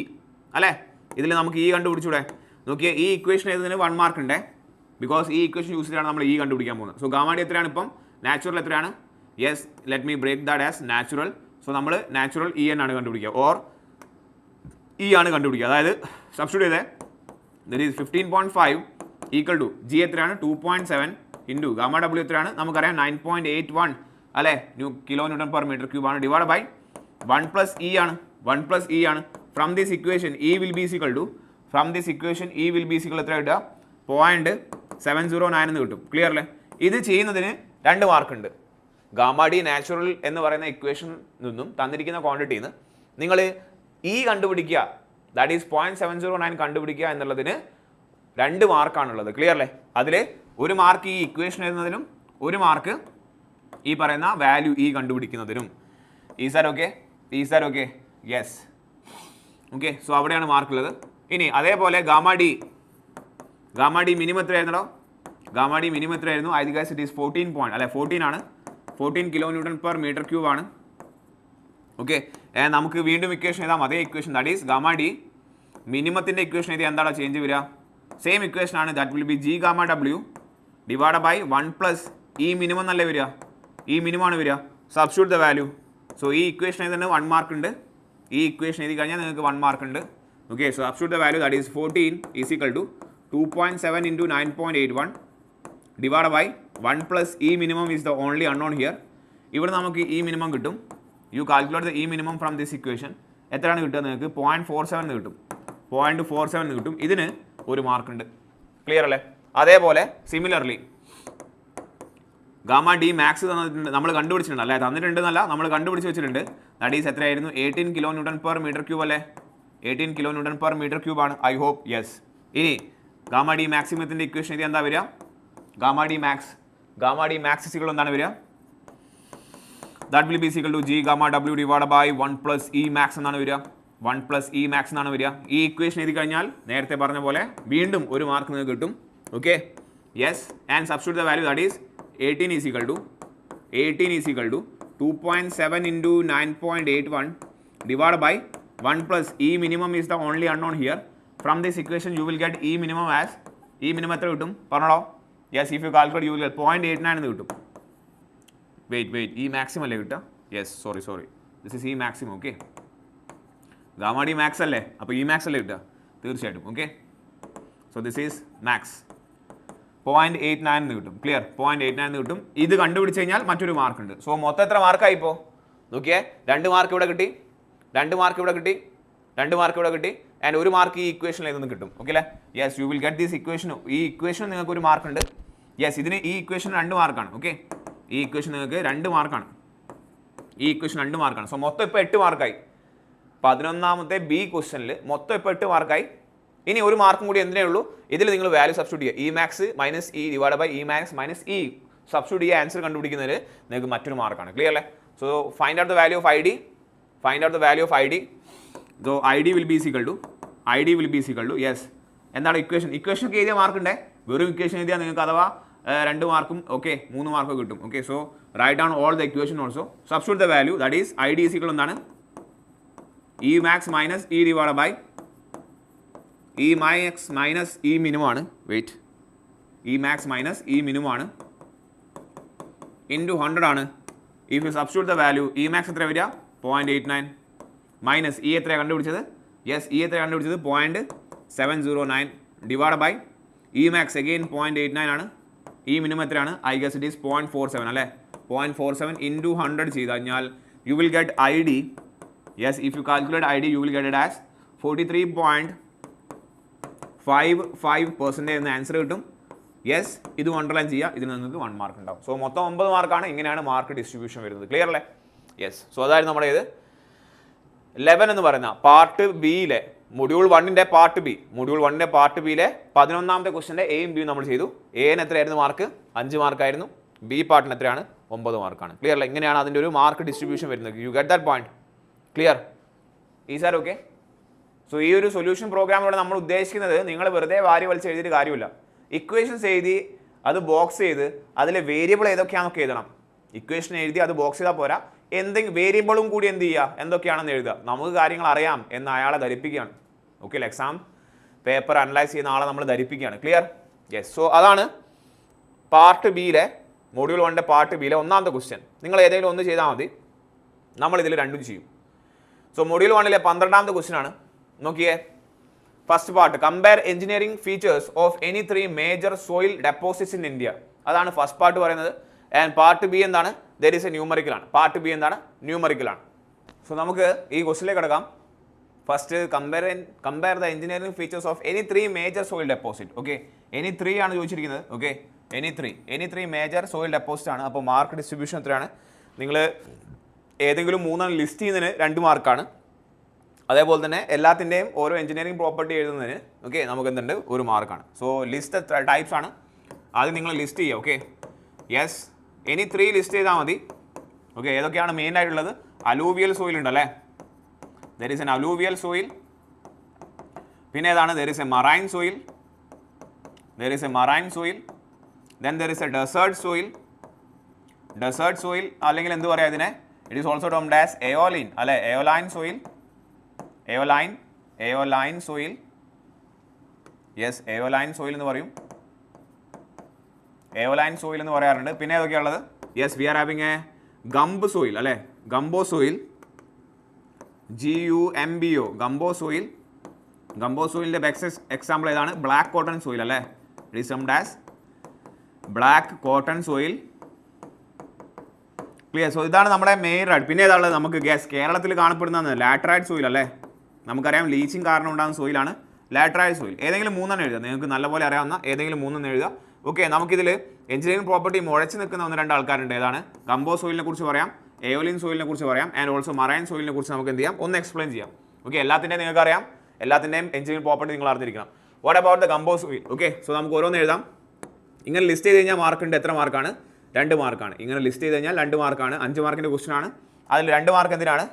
അല്ലേ? ഇതിൽ നമുക്ക് ഇ കണ്ടുപിടിച്ചൂടെ? നോക്കിയേ, ഈ ഇക്വേഷൻ എഴുതുന്നതിന് 1 മാർക്ക് ഉണ്ട്. ബിക്കോസ് ഈ ഇക്വേഷൻ യൂസ് ചെയ്താണ് നമ്മൾ ഇ കണ്ടുപിടിക്കാൻ പോകുന്നത്. സോ ഗാമ ഡി എത്രയാണ് ഇപ്പം? നാച്ചുറൽ എത്രയാണ്? Yes, let me break that as natural. So നമ്മൾ നാച്ചുറൽ ഇ ആണ് കണ്ടുപിടിക്കുക, ഓർ ഇ ആണ് കണ്ടുപിടിക്കുക. അതായത് സബ്സ്റ്റിറ്റ്യൂട്ട് ചെയ്തേ, that is 15.5 equal to G എത്രയാണ്? 2.7 ഇൻറ്റു ഗാമ ഡബ്ല്യു എത്രയാണ്? നമുക്കറിയാം 9.81 അല്ലേ? Kilo newton per metre cube ആണ്. ഡിവൈഡ് ബൈ 1 പ്ലസ് ഇ ആണ്. From this equation E will be equal to എത്ര കിട്ടുക? 0.709 എന്ന് കിട്ടും. ക്ലിയർ അല്ലേ? ഇത് ചെയ്യുന്നതിന് 2 മാർക്ക് ഉണ്ട്. ഗാമ ഡി നാച്ചുറൽ എന്ന് പറയുന്ന ഇക്വേഷൻ നിന്നും തന്നിരിക്കുന്ന ക്വാണ്ടിറ്റിയിൽ നിന്ന് നിങ്ങൾ ഇ കണ്ടുപിടിക്കുക, ദാറ്റ് ഈസ് 0.709 കണ്ടുപിടിക്കുക എന്നുള്ളതിന് 2 മാർക്കാണുള്ളത്. ക്ലിയർ അല്ലേ? അതിൽ 1 മാർക്ക് ഈ ഇക്വേഷൻ എഴുതുന്നതിനും 1 മാർക്ക് ഈ പറയുന്ന വാല്യൂ ഇ കണ്ടുപിടിക്കുന്നതിനും. Is that okay? Yes. Okay. So അവിടെയാണ് മാർക്കുള്ളത്. ഇനി അതേപോലെ ഗാമ ഡി മിനിമം എത്രയായിരുന്നോ? ഗാമ ഡി മിനിമം എത്രയായിരുന്നു? ഐ ഗൈസ് ഇറ്റ് ഈസ് 14 ആണ്. 14 kilo newton per metre cube ആണ്. ഓക്കെ. നമുക്ക് വീണ്ടും ഇക്വേഷൻ എഴുതാം. അതേ equation, that is gamma D മിനിമത്തിൻ്റെ ഇക്വേഷൻ എഴുതി എന്താണ് ചേഞ്ച് വരിക? സെയിം ഇക്വേഷൻ ആണ്. That will be G gamma W divide by 1 plus E minimum എന്നല്ലേ വരിക? ഈ മിനിമം ആണ് വരിക. Substitute the value. സോ ഈ ഇക്വേഷൻ എഴുതുന്ന 1 മാർക്ക് ഉണ്ട്. ഈ ഇക്വേഷൻ എഴുതി കഴിഞ്ഞാൽ നിങ്ങൾക്ക് 1 മാർക്ക് ഉണ്ട്. Okay. So substitute the value, that is 14 is equal to 2.7 into 9.81 divide by 1 plus E minimum is the only unknown here. ഇവിടെ നമുക്ക് ഇ മിനിമം കിട്ടും. You calculate the E minimum from this equation. എത്രയാണ് കിട്ടുക നിങ്ങൾക്ക്? 0.47 എന്ന് കിട്ടും. 0.47 എന്ന് കിട്ടും. ഇതിന് 1 മാർക്ക് ഉണ്ട്. ക്ലിയർ അല്ലേ? അതേപോലെ സിമിലർലി ഗാമ ഡി മാക്സ് തന്നിട്ടുണ്ട്, നമ്മൾ കണ്ടുപിടിച്ചിട്ടുണ്ട് അല്ലേ? തന്നിട്ടുണ്ടെന്നല്ല, നമ്മൾ കണ്ടുപിടിച്ച് വെച്ചിട്ടുണ്ട്. ദാറ്റ് ഈസ് എത്രയായിരുന്നു? 18 kilo newton per metre cube അല്ലേ? 18 kilo newton per metre cube ആണ്. I hope yes. ഇനി ഗാമ ഡി മാക്സിമത്തിൻ്റെ ഇക്വേഷൻ ഇത് എന്താ വരിക? ഗാമ ഡി മാക്സ് ഇസിക്കൽ എന്താണ് വരിക? That will be equal to G gamma W divide by 1 plus E max എന്നാണ് വരിക. 1 പ്ലസ് ഇ മാക്സ് എന്നാണ് വരിക. ഈ ഇക്വേഷൻ എഴുതി കഴിഞ്ഞാൽ നേരത്തെ പറഞ്ഞ പോലെ വീണ്ടും 1 മാർക്ക് നിങ്ങൾക്ക് കിട്ടും. Okay. Yes. And substitute the value, that is 18 is equal to 2.7 into 9.81 divided by 1 plus E minimum is the only unknown here. From this equation you will get E minimum as E minimum എത്ര കിട്ടും പറഞ്ഞോ? Yes, if you calculate you will get 0.89 എന്ന് കിട്ടും. Wait, E maximum അല്ലേ കിട്ടുക? Yes, sorry. This is E maximum, okay. Gamma D max അല്ലേ? അപ്പോൾ E max അല്ലേ കിട്ടുക? തീർച്ചയായിട്ടും, okay. So this is max. 0.89 എന്ന് കിട്ടും. ക്ലിയർ? 0.89 എന്ന് കിട്ടും. ഇത് കണ്ടുപിടിച്ച് കഴിഞ്ഞാൽ മറ്റൊരു മാർക്ക് ഉണ്ട്. സോ മൊത്തം എത്ര മാർക്കായി ഇപ്പോൾ നോക്കിയേ? 2 മാർക്ക് ഇവിടെ കിട്ടി, 2 മാർക്ക് ഇവിടെ കിട്ടി, 2 മാർക്ക് ഇവിടെ കിട്ടി, ആൻഡ് 1 മാർക്ക് ഈ ഇക്വേഷനിൽ നിന്ന് കിട്ടും. ഓക്കെ അല്ലേ? Yes, you will get this equation. ഈ ഇക്വേഷൻ നിങ്ങൾക്ക് 1 മാർക്ക് ഉണ്ട്, യെസ്, ഇതിന് ഈ ഇക്വേഷൻ 2 മാർക്കാണ്. ഓക്കെ, ഈ ഇക്വേഷൻ നിങ്ങൾക്ക് 2 മാർക്കാണ്. ഈ ഇക്വേഷൻ 2 മാർക്കാണ്. സോ മൊത്തം ഇപ്പോൾ 8 മാർക്കായി. 11ാമത്തെ ബി ക്വസ്റ്റനിൽ മൊത്തം ഇപ്പോൾ 8 മാർക്കായി. ഇനി ഒരു മാർക്കും കൂടി എന്തിനേ ഉള്ളൂ, ഇതിൽ നിങ്ങൾ വാല്യൂ സബ്സ്റ്റിറ്റ്യൂട്ട് ചെയ്യുക. E max minus E divide by E max minus E substitute ചെയ്യുക. ആൻസർ കണ്ടുപിടിക്കുന്നതിൽ നിങ്ങൾക്ക് മറ്റൊരു മാർക്കാണ്. ക്ലിയർ അല്ലേ? So find out the value of I D. Find out the value of I D. So I D will be equal to yes, എന്താണ് equation ഒക്കെ എഴുതിയ മാർക്കുണ്ടേ. വെറും ഇക്വേഷൻ എഴുതിയാൽ നിങ്ങൾക്ക് അഥവാ 2 മാർക്കും ഓക്കെ 3 മാർക്കും കിട്ടും. Okay, so write down all the equation also. Substitute the value, that is I D equal എന്താണ്, E max minus E divide by E max minus E minimum ആണ്. Wait, E max minus E minimum ആണ് into 100 ആണ്. If you substitute the value, E max എത്ര വരിക 0.89 minus E എത്രയാണ് കണ്ടുപിടിച്ചത്, yes E എത്രയാണ് കണ്ടുപിടിച്ചത് 0.709 divide by E max again 0.89 ആണ്. ഈ മിനിമം എത്രയാണ്, ഐ ഗസ് ഇറ്റ് ഈസ് 0.47 അല്ലേ. 0.47 ഇൻറ്റു 100 ചെയ്ത് കഴിഞ്ഞാൽ you will get I D. Yes, if you calculate I D U will get it as 43.55% എന്ന ആൻസർ കിട്ടും. യെസ്, ഇത് അണ്ടർലൈൻ ചെയ്യുക. ഇതിന് നിങ്ങൾക്ക് 1 മാർക്ക് ഉണ്ടാവും. സോ മൊത്തം 9 മാർക്കാണ്. ഇങ്ങനെയാണ് മാർക്ക് ഡിസ്ട്രിബ്യൂഷൻ വരുന്നത്. ക്ലിയർ അല്ലേ? യെസ്, സോ അതായിരുന്നു നമ്മുടെ ഇത് 11 എന്ന് പറയുന്ന പാർട്ട് ബിയിലെ മൊഡ്യൂൾ 1ന്റെ പാർട്ട് ബി. മൊഡ്യൂൾ 1ന്റെ പാർട്ട് ബിയിലെ 11ാമത്തെ ക്വസ്റ്റൻ്റെ എയും ബിയും നമ്മൾ ചെയ്തു. എന് എത്രയായിരുന്നു മാർക്ക്, 5 മാർക്കായിരുന്നു. ബി പാർട്ടിന് എത്രയാണ്, 9 മാർക്കാണ്. ക്ലിയർ അല്ലേ? ഇങ്ങനെയാണ് അതിൻ്റെ ഒരു മാർക്ക് ഡിസ്ട്രിബ്യൂഷൻ വരുന്നത്. You get that point? Clear? Is are okay? So ഈ ഒരു സൊല്യൂഷൻ പ്രോഗ്രാമിലൂടെ നമ്മൾ ഉദ്ദേശിക്കുന്നത് നിങ്ങൾ വെറുതെ വാരി വലിച്ച് എഴുതിയിട്ട് കാര്യമില്ല. ഇക്വേഷൻസ് എഴുതി അത് ബോക്സ് ചെയ്ത് അതിൽ വേരിയബിൾ ഏതൊക്കെയാണെന്നൊക്കെ എഴുതണം. ഇക്വേഷൻ എഴുതി അത് ബോക്സ് ചെയ്താൽ പോരാ, എന്തെങ്കിലും വേരിയബിളും കൂടി എന്ത് ചെയ്യുക, എന്തൊക്കെയാണെന്ന് എഴുതുക. നമുക്ക് കാര്യങ്ങൾ അറിയാം എന്ന് അയാളെ ധരിപ്പിക്കുകയാണ്. ഓക്കെ, എക്സാം പേപ്പർ അനലൈസ് ചെയ്യുന്ന ആളെ നമ്മൾ ധരിപ്പിക്കുകയാണ്. ക്ലിയർ? യെസ്, സോ അതാണ് പാർട്ട് ബിയിലെ മൊഡ്യൂൾ 1ന്റെ പാർട്ട് ബിയിലെ 1ാമത്തെ ക്വസ്റ്റ്യൻ. നിങ്ങൾ ഏതെങ്കിലും ഒന്ന് ചെയ്താൽ മതി, നമ്മളിതിൽ 2 ചെയ്യും. സോ മൊഡ്യൂൾ 1ലെ 12ാമത്തെ ക്വസ്റ്റ്യൻ ആണ്. നോക്കിയേ, first part, compare engineering features of any 3 major soil deposits in India. അതാണ് ഫസ്റ്റ് പാർട്ട് പറയുന്നത്. ആൻഡ് പാർട്ട് ബി എന്താണ്, ദർ ഈസ് എ ന്യൂമറിക്കലാണ്. പാർട്ട് ബി എന്താണ്, ന്യൂമറിക്കലാണ്. സോ നമുക്ക് ഈ ക്വസ്റ്റിലേക്ക് കിടക്കാം. First compare the engineering features of any 3 major soil deposit. Okay, any 3 ആണ് ചോദിച്ചിരിക്കുന്നത്. Okay, any 3 major soil deposit ആണ്. അപ്പോൾ മാർക്ക് ഡിസ്ട്രിബ്യൂഷൻ എത്രയാണ്, നിങ്ങൾ ഏതെങ്കിലും 3 ലിസ്റ്റ് ചെയ്യുന്നതിന് 2 മാർക്കാണ്. അതേപോലെ തന്നെ എല്ലാത്തിൻ്റെയും ഓരോ എഞ്ചിനീയറിംഗ് പ്രോപ്പർട്ടി എഴുതുന്നതിന് ഓക്കെ നമുക്ക് എന്തുണ്ട്, 1 മാർക്കാണ്. സോ ലിസ്റ്റ് ടൈപ്സ് ആണ്, ആദ്യം നിങ്ങൾ ലിസ്റ്റ് ചെയ്യുക. ഓക്കെ, യെസ്, എനി 3 ലിസ്റ്റ് ചെയ്താൽ മതി. ഓക്കെ, ഏതൊക്കെയാണ് മെയിൻ ആയിട്ടുള്ളത്, അലൂവിയൽ സോയിൽ ഉണ്ട് അല്ലേ, there is an alluvial soil. പിന്നെ ഏതാണ്, there is a marine soil, then there is a desert soil, അല്ലെങ്കിൽ എന്ത് പറയാം ഇതിനെ, it is also termed as aeolian അല്ലെ, aeolian soil. Yes, aeolian soil എന്ന് പറയും, എയോലൈൻ സോയിൽ എന്ന് പറയാറുണ്ട്. പിന്നെ ഏതൊക്കെയുള്ളത്, yes, we are having a gumbo soil അല്ലെ, ഗംബോ സോയിൽ, GUMBO, ഗംബോ സോയിലിന്റെ ബെസ്റ്റ് എക്സാമ്പിൾ ഏതാണ്, ബ്ലാക്ക് കോട്ടൺ സോയിൽ അല്ലേ, it is termed as black cotton soil. Clear? So ഇതാണ് നമ്മുടെ മെയിൻ റൈഡ്. പിന്നെ ഏതാണുള്ളത്, നമുക്ക് കേരളത്തിൽ കാണപ്പെടുന്ന ലാറ്ററൈറ്റ് സോയിൽ അല്ലേ, നമുക്കറിയാം ലീച്ചിങ് കാരണം ഉണ്ടാകുന്ന സോയിലാണ് ലാറ്ററൈറ്റ് സോയിൽ. ഏതെങ്കിലും 3 എഴുതുക, നിങ്ങൾക്ക് നല്ലപോലെ അറിയാവുന്ന ഏതെങ്കിലും 3 എഴുതുക. ഓക്കെ, നമുക്കിതിൽ എഞ്ചിനീയറിംഗ് പ്രോപ്പർട്ടി മുഴച്ച് നിൽക്കുന്ന 1-2 ആൾക്കാരുണ്ട്. ഏതാണ്, ഗംബോ സോയിലിനെ കുറിച്ച് പറയാം, എയോലിൻ സോയിലിനെ കുറിച്ച് പറയാം, ആൻഡ് ഓൾസോ മറൈൻ സോയിലിനെ കുറിച്ച് നമുക്ക് എന്ത് ചെയ്യാം, ഒന്ന് എക്സ്പ്ലെയിൻ ചെയ്യാം. ഓക്കെ, എല്ലാത്തിൻ്റെയും നിങ്ങൾക്ക് അറിയാം, എല്ലാത്തിൻ്റെയും എഞ്ചിനീയറിംഗ് പ്രോപ്പർട്ടി നിങ്ങൾ അറിഞ്ഞിരിക്കണം. What about the ഗംബോ soil? Okay, so നമുക്ക് ഓരോന്ന് എഴുതാം. ഇങ്ങനെ ലിസ്റ്റ് ചെയ്ത് കഴിഞ്ഞാൽ മാർക്കുണ്ട്, എത്ര മാർക്കാണ്, 2 മാർക്കാണ്. ഇങ്ങനെ ലിസ്റ്റ് ചെയ്ത് കഴിഞ്ഞാൽ 2 മാർക്കാണ്, 5 മാർക്കിൻ്റെ ക്വസ്റ്റൻ ആണ്. അതിൽ 2 മാർക്ക് എന്തിനാണ്,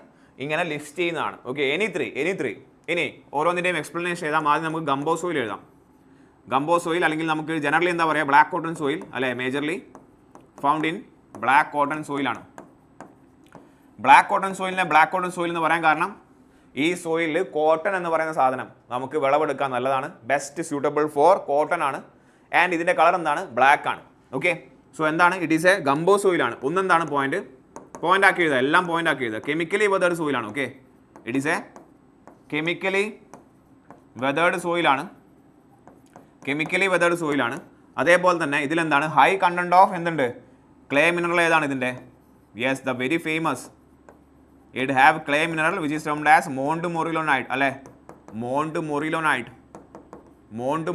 ഇങ്ങനെ ലിസ്റ്റ് ചെയ്യുന്നതാണ്. Okay, any 3. ഇനി ഓരോന്നിൻ്റെയും എക്സ്പ്ലനേഷൻ എഴുതാം. ആദ്യം നമുക്ക് ഗംബോ സോയിൽ എഴുതാം. ഗംബോ സോയിൽ, അല്ലെങ്കിൽ നമുക്ക് ജനറലി എന്താ പറയുക, ബ്ലാക്ക് കോട്ടൺ സോയിൽ അല്ലെ, majorly found in black cotton സോയിലാണ്. ബ്ലാക്ക് കോട്ടൺ സോയിൽ എന്ന് പറയാൻ കാരണം ഈ സോയിലിൽ കോട്ടൺ എന്ന് പറയുന്ന സാധനം നമുക്ക് വിളവെടുക്കാൻ നല്ലതാണ്, ബെസ്റ്റ് സ്യൂട്ടബിൾ ഫോർ കോട്ടൺ ആണ്. ആൻഡ് ഇതിൻ്റെ കളർ എന്താണ്, ബ്ലാക്ക് ആണ്. ഓക്കെ, സോ എന്താണ്, ഇറ്റ് ഈസ് എ ഗംബോ സോയിലാണ്. ഒന്നെന്താണ് പോയിന്റ് ആക്കി എഴുതുക, എല്ലാം പോയിന്റ് ആക്കി എഴുതുക. കെമിക്കലി വെതേർഡ് സോയിലാണ്. Okay, it is a chemically weathered സോയിലാണ്. അതേപോലെ തന്നെ ഇതിലെന്താണ്, ഹൈ കണ്ടന്റ് ഓഫ് എന്തുണ്ട്, ക്ലേ മിനറൽ. ഏതാണ് ഇതിൻ്റെ, yes, the very famous, it have clay mineral which is termed as montmorillonite അല്ലേ, മോണ്ട്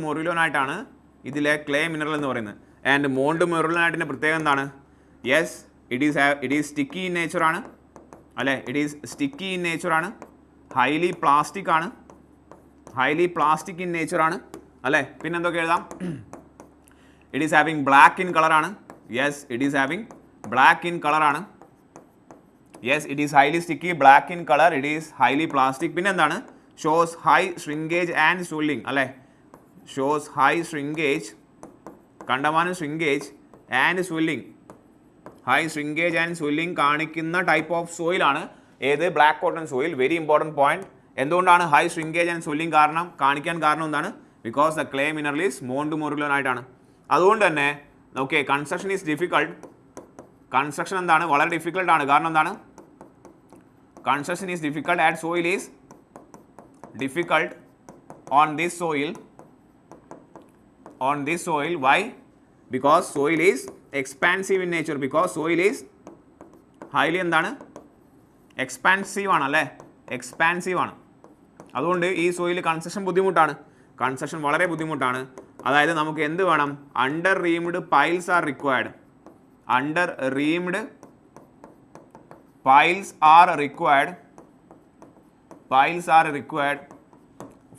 മൊറിലോണൈറ്റ് ആണ് ഇതിലെ ക്ലേ മിനറൽ എന്ന് പറയുന്നത്. ആൻഡ് മോൾഡ് മെറിലായിട്ടിൻ്റെ പ്രത്യേകത എന്താണ്? Yes, it is sticky in nature ആണ് അല്ലേ, it is sticky in nature ആണ്, ഹൈലി പ്ലാസ്റ്റിക് ആണ്, ഹൈലി പ്ലാസ്റ്റിക് ഇൻ നേച്ചർ ആണ് അല്ലേ. പിന്നെ എന്തൊക്കെ എഴുതാം? It is having black in കളറാണ്. Yes, it is having black in കളറാണ്. Yes, it is highly sticky, black in colour, it is highly plastic. പിന്നെ എന്താണ്? Shows high shrinkage and swelling അല്ലേ, ഷോസ് ഹൈ ഷ്രിങ്കേജ്, കണ്ടമാനം shrinkage and swelling, high shrinkage and swelling കാണിക്കുന്ന type of സോയിലാണ് ഏത്? Black cotton soil. Very important point. എന്തുകൊണ്ടാണ് high shrinkage and swelling കാണിക്കാൻ കാരണം എന്താണ്? Because the clay mineral is montmorillonite ആയിട്ടാണ്. അതുകൊണ്ട് തന്നെ okay, construction is difficult. Construction എന്താണ്? വളരെ ഡിഫിക്കൽട്ടാണ്. കാരണം എന്താണ്? Construction is difficult and soil is difficult on this soil. Why? Because soil is expansive in nature. Because soil is highly എന്താണ്? Expansive ആണ് അല്ലേ, എക്സ്പാൻസീവ് ആണ്. അതുകൊണ്ട് ഈ സോയിൽ കൺസ്ട്രക്ഷൻ ബുദ്ധിമുട്ടാണ്, കൺസ്ട്രക്ഷൻ വളരെ ബുദ്ധിമുട്ടാണ്. അതായത് നമുക്ക് എന്ത് വേണം? Under reamed piles are required. Under reamed piles are required, piles are required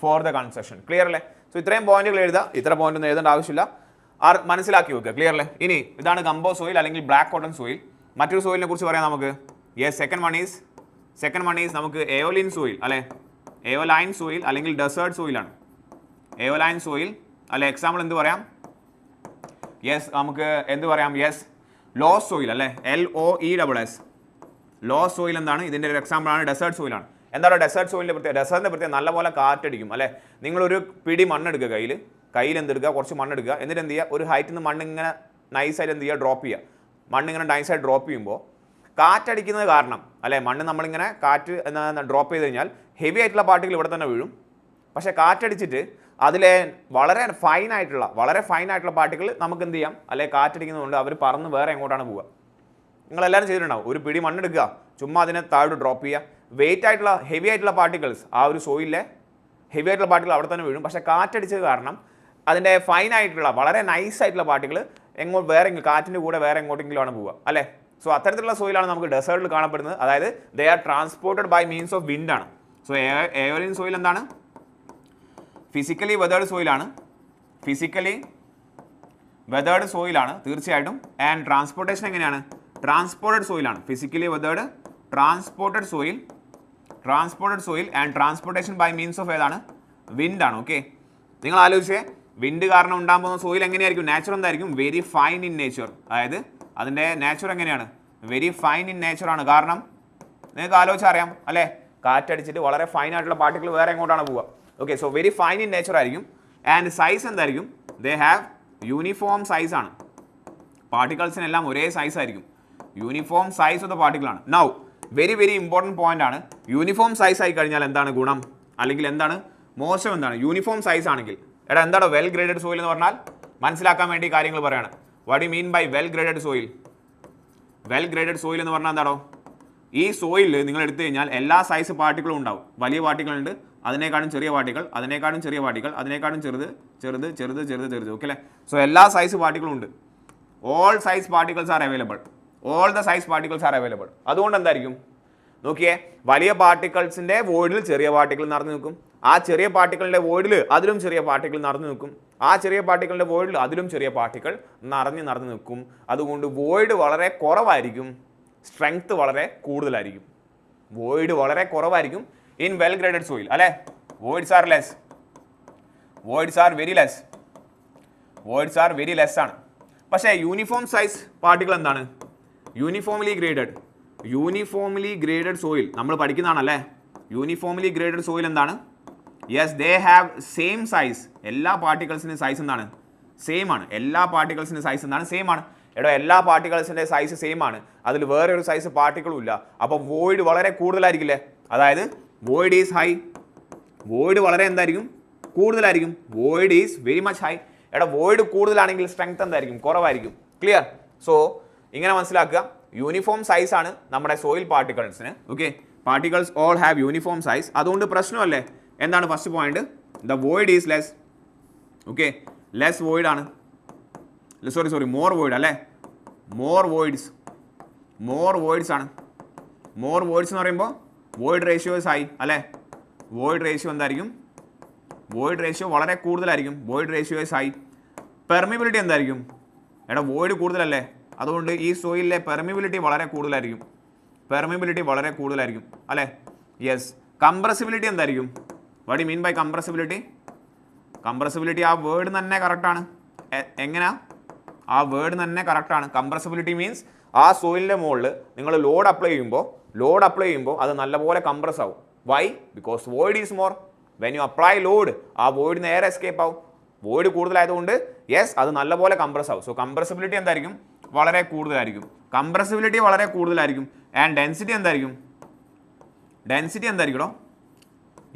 for the construction. Clear അല്ലേ? സോ ഇത്രയും പോയിന്റുകൾ എഴുതുക. ഇത്ര പോയിന്റ് ഒന്നും എഴുതേണ്ട ആവശ്യമില്ല, മനസ്സിലാക്കി വെക്കുക. ക്ലിയർ അല്ലേ? ഇനി ഇതാണ് ഗംബോ സോയിൽ അല്ലെങ്കിൽ ബ്ലാക്ക് കോട്ടൺ സോയിൽ. മറ്റൊരു സോയിലിനെ കുറിച്ച് പറയാം നമുക്ക്. യെസ്, സെക്കൻഡ് വൺ ഈസ് നമുക്ക് എയോലിൻ സോയിൽ അല്ലേ, എയോലൈൻ സോയിൽ അല്ലെങ്കിൽ ഡെസേർട്ട് സോയിലാണ്. എയോലൈൻ സോയിൽ അല്ലെ. എക്സാമ്പിൾ എന്ത് പറയാം? യെസ്, നമുക്ക് എന്ത് പറയാം? യെസ്, ലോസ് സോയിൽ അല്ലേ, LOESS. ലോസ് സോയിൽ എന്താണ്? ഇതിൻ്റെ ഒരു എക്സാമ്പിളാണ് ഡെസേർട്ട് സോയിലാണ്. എന്താണ് ഡെസേർട്ട് സോയിലിൻ്റെ പ്രത്യേകത? ഡെസേർട്ടിൻ്റെ പ്രത്യേകത നല്ലപോലെ കാറ്റടിക്കും അല്ലേ. നിങ്ങളൊരു പിടി മണ്ണെടുക്കുക, കയ്യിൽ എന്തെടുക്കുക? കുറച്ച് മണ്ണെടുക്കുക. എന്നിട്ട് എന്ത് ചെയ്യുക? ഒരു ഹൈറ്റിൽ നിന്ന് മണ്ണ് ഇങ്ങനെ നൈസായിട്ട് എന്ത് ചെയ്യുക? ഡ്രോപ്പ് ചെയ്യുക. മണ്ണിങ്ങനെ നൈസായിട്ട് ഡ്രോപ്പ് ചെയ്യുമ്പോൾ കാറ്റടിക്കുന്നത് കാരണം അല്ലേ, മണ്ണ് നമ്മളിങ്ങനെ കാറ്റ് ഡ്രോപ്പ് ചെയ്ത് കഴിഞ്ഞാൽ ഹെവി ആയിട്ടുള്ള പാർട്ടികൾ ഇവിടെ തന്നെ വീഴും. പക്ഷേ കാറ്റടിച്ചിട്ട് അതിലെ വളരെ ഫൈൻ ആയിട്ടുള്ള പാർട്ടികൾ നമുക്ക് എന്ത് ചെയ്യാം? അല്ലെ, കാറ്റടിക്കുന്നതുകൊണ്ട് അവർ പറന്ന് വേറെ എങ്ങോട്ടാണ് പോവുക? നിങ്ങളെല്ലാവരും ചെയ്തിട്ടുണ്ടാവും. ഒരു പിടി മണ്ണെടുക്കുക, ചുമ്മാ അതിനെ താഴോട്ട് ഡ്രോപ്പ് ചെയ്യുക. ഹെവി ആയിട്ടുള്ള പാർട്ടിക്കിൾസ് ആ ഒരു സോയിലെ ഹെവി ആയിട്ടുള്ള പാർട്ടികൾ അവിടെ തന്നെ വീഴും. പക്ഷേ കാറ്റടിച്ചത് കാരണം അതിൻ്റെ ഫൈൻ ആയിട്ടുള്ള വളരെ നൈസ് ആയിട്ടുള്ള പാർട്ടികൾ കാറ്റിൻ്റെ കൂടെ വേറെ എങ്ങോട്ടെങ്കിലും ആണ് പോവുക അല്ലേ. സോ അത്തരത്തിലുള്ള സോയിലാണ് നമുക്ക് ഡെസേർട്ടിൽ കാണപ്പെടുന്നത്. അതായത് they are transported by means of wind ആണ്. സോ എയോലിൻ സോയിൽ എന്താണ്? ഫിസിക്കലി വെതേർഡ് സോയിലാണ് തീർച്ചയായിട്ടും. ആൻഡ് ട്രാൻസ്പോർട്ടേഷൻ എങ്ങനെയാണ്? ട്രാൻസ്പോർട്ടഡ് സോയിലാണ്. Physically weathered transported soil and transportation by means of ഏതാണ്? വിൻഡാണ്. ഓക്കെ, നിങ്ങൾ ആലോചിച്ചേ, വിൻഡ് കാരണം ഉണ്ടാകാൻ പോകുന്ന സോയിൽ എങ്ങനെയായിരിക്കും? നാച്ചുറൽ എന്തായിരിക്കും? Very fine in nature. അതായത് അതിൻ്റെ നേച്ചർ എങ്ങനെയാണ്? വെരി ഫൈൻ ഇൻ നേച്ചർ ആണ്. കാരണം നിങ്ങൾക്ക് ആലോചിച്ചാൽ അറിയാം അല്ലേ, കാറ്റടിച്ചിട്ട് വളരെ ഫൈൻ ആയിട്ടുള്ള പാർട്ടിക്കിൾ വേറെ എങ്ങോട്ടാണ് പോവുക? Okay, so very fine in nature ആയിരിക്കും. ആൻഡ് സൈസ് എന്തായിരിക്കും? ദേ ഹാവ് യൂണിഫോം സൈസ് ആണ്. പാർട്ടിക്കിൾസിനെല്ലാം ഒരേ സൈസ് ആയിരിക്കും. യൂണിഫോം സൈസ് ഓഫ് ദ പാർട്ടിക്കിളാണ്. നൗ വെരി ഇമ്പോർട്ടൻറ്റ് പോയിന്റ് ആണ്. യൂണിഫോം സൈസ് ആയി കഴിഞ്ഞാൽ എന്താണ് ഗുണം അല്ലെങ്കിൽ എന്താണ് മോശം? എന്താണ് യൂണിഫോം സൈസ് ആണെങ്കിൽ? എന്താണ് വെൽ ഗ്രേഡഡ് സോയിൽ എന്ന് പറഞ്ഞാൽ? മനസ്സിലാക്കാൻ വേണ്ടി കാര്യങ്ങൾ പറയാണ്. What you mean by well graded soil? Well graded soil എന്ന് പറഞ്ഞാൽ എന്താണോ? ഈ സോയിലിൽ നിങ്ങൾ എടുത്തു കഴിഞ്ഞാൽ എല്ലാ സൈസ് പാർട്ടിക്കിളും ഉണ്ടാവും. വലിയ പാർട്ടികളുണ്ട്, അതിനേക്കാളും ചെറിയ പാർട്ടികൾ, അതിനേക്കാളും ചെറുത്. ഓക്കെ അല്ലേ? സോ എല്ലാ സൈസ് പാർട്ടികളും ഉണ്ട്. All size particles are available. അതുകൊണ്ട് എന്തായിരിക്കും? നോക്കിയേ, വലിയ പാർട്ടിക്കിൾസിൻ്റെ വോയിഡിൽ ചെറിയ പാർട്ടിക്കിൾ നിറഞ്ഞു നിൽക്കും. ആ ചെറിയ പാർട്ടിക്കിളിൻ്റെ വോയിഡിൽ അതിലും ചെറിയ പാർട്ടിക്കിൾ നിറഞ്ഞു നിൽക്കും. ആ ചെറിയ പാർട്ടിക്കിളിൻ്റെ വോയിഡിൽ അതിലും ചെറിയ പാർട്ടിക്കിൾ നിറഞ്ഞു നിൽക്കും. അതുകൊണ്ട് വോയിഡ് വളരെ കുറവായിരിക്കും, സ്ട്രെങ്ത് വളരെ കൂടുതലായിരിക്കും. വോയിഡ് വളരെ കുറവായിരിക്കും ഇൻ വെൽ ഗ്രേഡഡ് സോയിൽ അല്ലേ. വോയിഡ്സ് ആർ വെരി ലെസ് ആണ്. പക്ഷേ യൂണിഫോം സൈസ് പാർട്ടിക്കിൾ എന്താണ്? യൂണിഫോംലി ഗ്രേഡഡ് സോയിൽ നമ്മൾ പഠിക്കുന്നതാണല്ലേ. യൂണിഫോംലി ഗ്രേഡഡ് സോയിൽ എന്താണ്? Yes, they have same size. എല്ലാ പാർട്ടിക്കിൾസിൻ്റെ സൈസ് എന്താണ്? സെയിം ആണ്. എല്ലാ പാർട്ടിക്കിൾസിൻ്റെ സൈസ് സെയിം ആണ്. അതിൽ വേറെ ഒരു സൈസ് പാർട്ടിക്കിളും ഇല്ല. അപ്പോൾ വോയിഡ് വളരെ കൂടുതലായിരിക്കില്ലേ? അതായത് വോയിഡ് ഈസ് ഹൈ. വോയിഡ് വളരെ എന്തായിരിക്കും? കൂടുതലായിരിക്കും. Void is very much high. Void കൂടുതലാണെങ്കിൽ സ്ട്രെങ്ത് എന്തായിരിക്കും? കുറവായിരിക്കും. ക്ലിയർ? സോ ഇങ്ങനെ മനസ്സിലാക്കുക. യൂണിഫോം സൈസ് ആണ് നമ്മുടെ സോയിൽ പാർട്ടിക്കിൾസിന്. Okay, particles all have uniform size. അതുകൊണ്ട് പ്രശ്നമല്ലേ? എന്താണ് first point? The void is less. Okay, less void ആണ്. മോർ വോയിഡ് അല്ലേ, മോർ വോയിഡ്സ് ആണ്. മോർ വോയിഡ്സ് എന്ന് പറയുമ്പോൾ വോയിഡ് റേഷ്യോ ഇസ് ഹൈ അല്ലേ, വോയിഡ് റേഷ്യോ എന്തായിരിക്കും, വോയിഡ് റേഷ്യോ വളരെ കൂടുതലായിരിക്കും, void ratio is high. Permeability എന്തായിരിക്കും, എടാ വോയിഡ് കൂടുതലല്ലേ, അതുകൊണ്ട് ഈ സോയിലിലെ പെർമിബിലിറ്റി വളരെ കൂടുതലായിരിക്കും, അല്ലേ. യെസ്. കംപ്രസിബിലിറ്റി എന്തായിരിക്കും, what you mean by compressibility ആ വേർഡ് തന്നെ കറക്റ്റാണ്. എങ്ങനെയാ, ആ വേർഡ് തന്നെ കറക്റ്റാണ്. കംപ്രസിബിലിറ്റി മീൻസ് ആ സോയിലിൻ്റെ മുകളിൽ നിങ്ങൾ ലോഡ് അപ്ലൈ ചെയ്യുമ്പോൾ അത് നല്ലപോലെ കംപ്രസ് ആവും. Why? Because void is more. When you apply load ആ വോയിഡ് നേരെ എസ്കേപ്പ് ആവും. വോയിഡ് കൂടുതലായതുകൊണ്ട് യെസ് അത് നല്ലപോലെ കംപ്രസ് ആവും. സോ കംപ്രസിബിലിറ്റി എന്തായിരിക്കും, വളരെ കൂടുതലായിരിക്കും. ആൻഡ് ഡെൻസിറ്റി എന്തായിരിക്കും,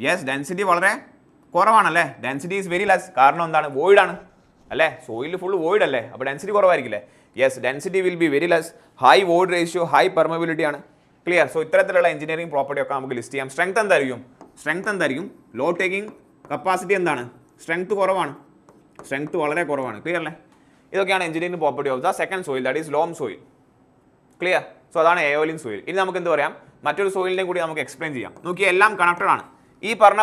യെസ് ഡെൻസിറ്റി വളരെ കുറവാണല്ലേ. Density is very less. കാരണം എന്താണ്, വോയിഡ് ആണ് അല്ലേ, സോയിൽ ഫുൾ വോയിഡ് അല്ലേ, അപ്പോൾ ഡെൻസിറ്റി കുറവായിരിക്കില്ലേ. Yes density will be very less. High void ratio, high permeability ആണ്. ക്ലിയർ. സോ ഇത്തരത്തിലുള്ള എഞ്ചിനീയറിംഗ് പ്രോപ്പർട്ടി ഒക്കെ നമുക്ക് ലിസ്റ്റ് ചെയ്യാം. സ്ട്രെങ്ത് എന്തായിരിക്കും, ലോഡ് ടേക്കിംഗ് കപ്പാസിറ്റി എന്താണ്, സ്ട്രെങ്ത് കുറവാണ്, വളരെ കുറവാണ്. ക്ലിയർ അല്ലേ. ഇതൊക്കെയാണ് engineering property of the second soil, that is loam soil. Clear. So അതാണ് എയോലിൻ സോയിൽ. ഇനി നമുക്ക് എന്ത് പറയാം, മറ്റൊരു സോയിലിനെയും കൂടി നമുക്ക് എക്സ്പ്ലെയിൻ ചെയ്യാം. നോക്കിയേ, എല്ലാം കണക്റ്റഡ് ആണ്. ഈ പറഞ്ഞ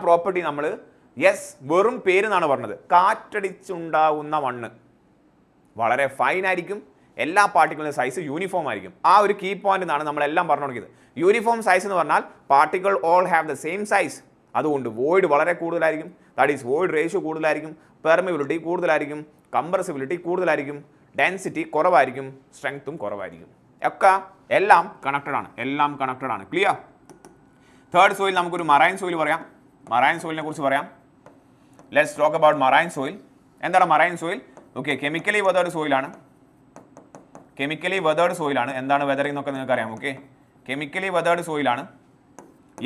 പ്രോപ്പർട്ടി നമ്മൾ യെസ് വെറും പേരെന്നാണ് പറഞ്ഞത്. കാറ്റടിച്ചുണ്ടാകുന്ന മണ്ണ് വളരെ ഫൈൻ ആയിരിക്കും, എല്ലാ പാർട്ടിക്കിളിൻ്റെ സൈസ് യൂണിഫോം ആയിരിക്കും. ആ ഒരു കീ പോയിന്റ് എന്നാണ് നമ്മളെല്ലാം പറഞ്ഞു തുടങ്ങിയത്. യൂണിഫോം സൈസ് എന്ന് പറഞ്ഞാൽ particle all have the same size. അതുകൊണ്ട് വോയിഡ് വളരെ കൂടുതലായിരിക്കും, ദാറ്റ് ഈസ് വോയിഡ് റേഷ്യോ കൂടുതലായിരിക്കും, പെർമിബിലിറ്റി കൂടുതലായിരിക്കും, കംപ്രസിബിലിറ്റി കൂടുതലായിരിക്കും, ഡെൻസിറ്റി കുറവായിരിക്കും, സ്ട്രെങ്ത്തും കുറവായിരിക്കും. എല്ലാം കണക്റ്റഡ് ആണ്. ക്ലിയർ. തേർഡ് സോയിൽ നമുക്കൊരു മറൈൻ സോയിൽ പറയാം. മറൈൻ സോയിലിനെ കുറിച്ച് പറയാം. Let's talk about marine soil. എന്താണ് marine soil? Okay, chemically weathered സോയിലാണ്. എന്താണ് വെതറിംഗ് എന്നൊക്കെ നിങ്ങൾക്ക് അറിയാം. ഓക്കെ, കെമിക്കലി വെതേർഡ് സോയിലാണ്.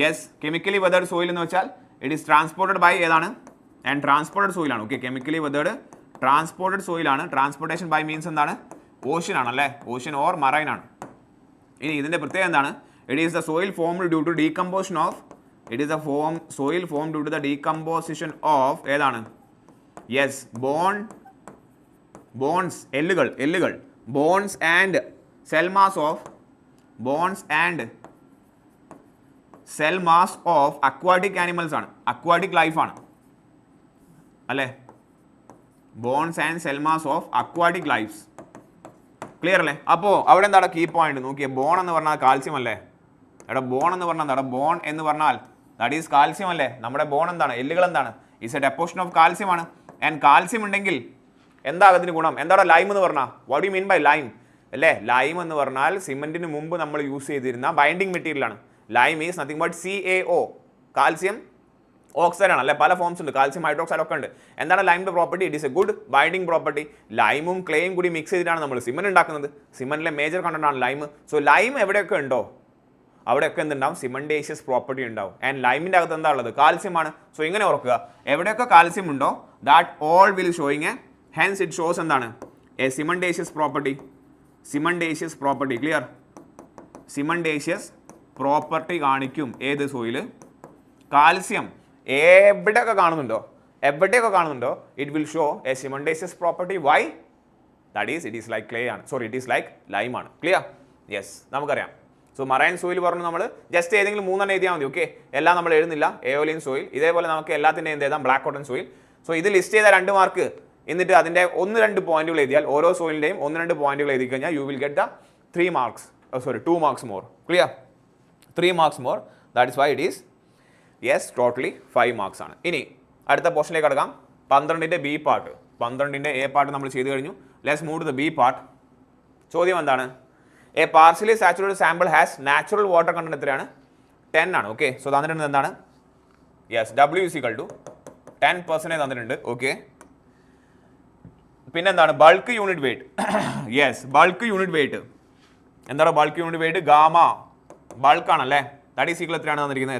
യെസ്, കെമിക്കലി വെതേർഡ് സോയിൽ എന്ന് വെച്ചാൽ ഇറ്റ് ഈസ് ട്രാൻസ്പോർട്ടഡ് ബൈ ഏതാണ്, ആൻഡ് ട്രാൻസ്പോർട്ടഡ് സോയിലാണ്. ഓക്കെ, കെമിക്കലി വെതേർഡ് ട്രാൻസ്പോർട്ടഡ് സോയിലാണ്. ട്രാൻസ്പോർട്ടേഷൻ ബൈ മീൻസ് എന്താണ്, ഓഷ്യൻ ആണല്ലേ, ഓഷ്യൻ ഓർ മറൈൻ ആണ്. ഇനി ഇതിൻ്റെ പ്രത്യേകത എന്താണ്, it is the soil formed due to decomposition of, of ഏതാണ്, യെസ് ബോൺസ്, എല്ലുകൾ, bones and cell mass of aquatic animals ആണ്, അക്വാട്ടിക് ലൈഫ് ആണ് അല്ലേ. Bones and cell mass of aquatic lifes. Clear അല്ലേ. അപ്പോൾ അവിടെ എന്താണ് കീ പോയിന്റ് നോക്കിയേ, ബോൺ എന്ന് പറഞ്ഞാൽ കാൽസ്യം അല്ലേ. ബോൺ എന്ന് പറഞ്ഞാൽ ദാറ്റ് ഈസ് കാൽസ്യം അല്ലേ. നമ്മുടെ ബോൺ എന്താണ്, എല്ലുകൾ എന്താണ്, is a deposition of calcium ആണ്. ആൻഡ് കാൽസ്യം ഉണ്ടെങ്കിൽ എന്താകും അതിന് ഗുണം, എന്താണ് ലൈം എന്ന് പറഞ്ഞാൽ, what you mean by lime അല്ലേ. ലൈം എന്ന് പറഞ്ഞാൽ സിമെന്റിന് മുമ്പ് നമ്മൾ യൂസ് ചെയ്തിരുന്ന ബൈൻഡിങ് മെറ്റീരിയൽ ആണ്. Lime is nothing but CaO, calcium oxide ആണ് അല്ലേ. പല ഫോംസ് ഉണ്ട്, കാൽസ്യം ഹൈഡ്രോക്സൈഡ് ഒക്കെ ഉണ്ട്. എന്താണ് ലൈമിന്റെ property, it is a good binding property. ലൈമും ക്ലേയും കൂടി മിക്സ് ചെയ്തിട്ടാണ് നമ്മൾ സിമെന്റ് ഉണ്ടാക്കുന്നത്. സിമെന്റിലെ മേജർ കണ്ടന്റ് ആണ് ലൈം. സോ ലൈം എവിടെയൊക്കെ ഉണ്ടോ അവിടെയൊക്കെ എന്തുണ്ടാവും, സിമൻഡേഷ്യസ് പ്രോപ്പർട്ടി ഉണ്ടാവും. ആൻഡ് ലൈമിൻ്റെ അകത്ത് എന്താ ഉള്ളത്, കാൽസ്യമാണ്. സോ ഇങ്ങനെ ഓർക്കുക, എവിടെയൊക്കെ കാൽസ്യം ഉണ്ടോ that all will showing hence it shows എന്താണ്, a cementitious property. Clear. Cementitious property കാണിക്കും ഏത് സോയിൽ, കാൽസ്യം എവിടെയൊക്കെ കാണുന്നുണ്ടോ it will show a cementitious property. Why? That is it is like clay ആണ്, sorry it is like lime ആണ്. Clear. Yes, നമുക്കറിയാം. So marine soil പറഞ്ഞു നമ്മൾ just ഏതെങ്കിലും 3 എഴുതിയാൽ മതി. ഓക്കെ, എല്ലാം നമ്മൾ എഴുതുന്നില്ല. എയോലിൻ സോയിൽ, ഇതേപോലെ നമുക്ക് എല്ലാത്തിൻ്റെയും എന്ത് എഴുതാം, ബ്ലാക്ക് കോട്ടൺ സോയിൽ. സോ ഇത് ലിസ്റ്റ് ചെയ്ത 2 മാർക്ക്, എന്നിട്ട് അതിൻ്റെ 1-2 പോയിന്റുകൾ എഴുതിയാൽ, ഓരോ സോയിലിൻ്റെയും 1-2 പോയിന്റുകൾ എഴുതി കഴിഞ്ഞാൽ you will get the 2 marks more. Clear. 3 marks more, that is why it is yes totally 5 marks ആണ്. ഇനി അടുത്ത പോർഷനിലേക്ക് കടക്കാം. 12ന്റെ ബി പാർട്ട്. 12ന്റെ എ പാർട്ട് നമ്മൾ ചെയ്തു കഴിഞ്ഞു. Let's move to the B part. ചോദ്യം എന്താണ്, a partially saturated sample has natural water content എത്രയാണ്, 10 ആണ്. ഓക്കെ, സോ തന്നിട്ടുണ്ട് എന്താണ്, യെസ് W = 10% തന്നിട്ടുണ്ട്. ഓക്കെ, പിന്നെന്താണ് bulk unit weight. Yes, bulk unit weight എന്താണ്, ബൾക്ക് യൂണിറ്റ് വെയിറ്റ് ഗാമ ബൾക്കാണല്ലേ. ദാറ്റ് ഈസ് ഈക്വൽ എത്രയാണ് തന്നിരിക്കുന്നത്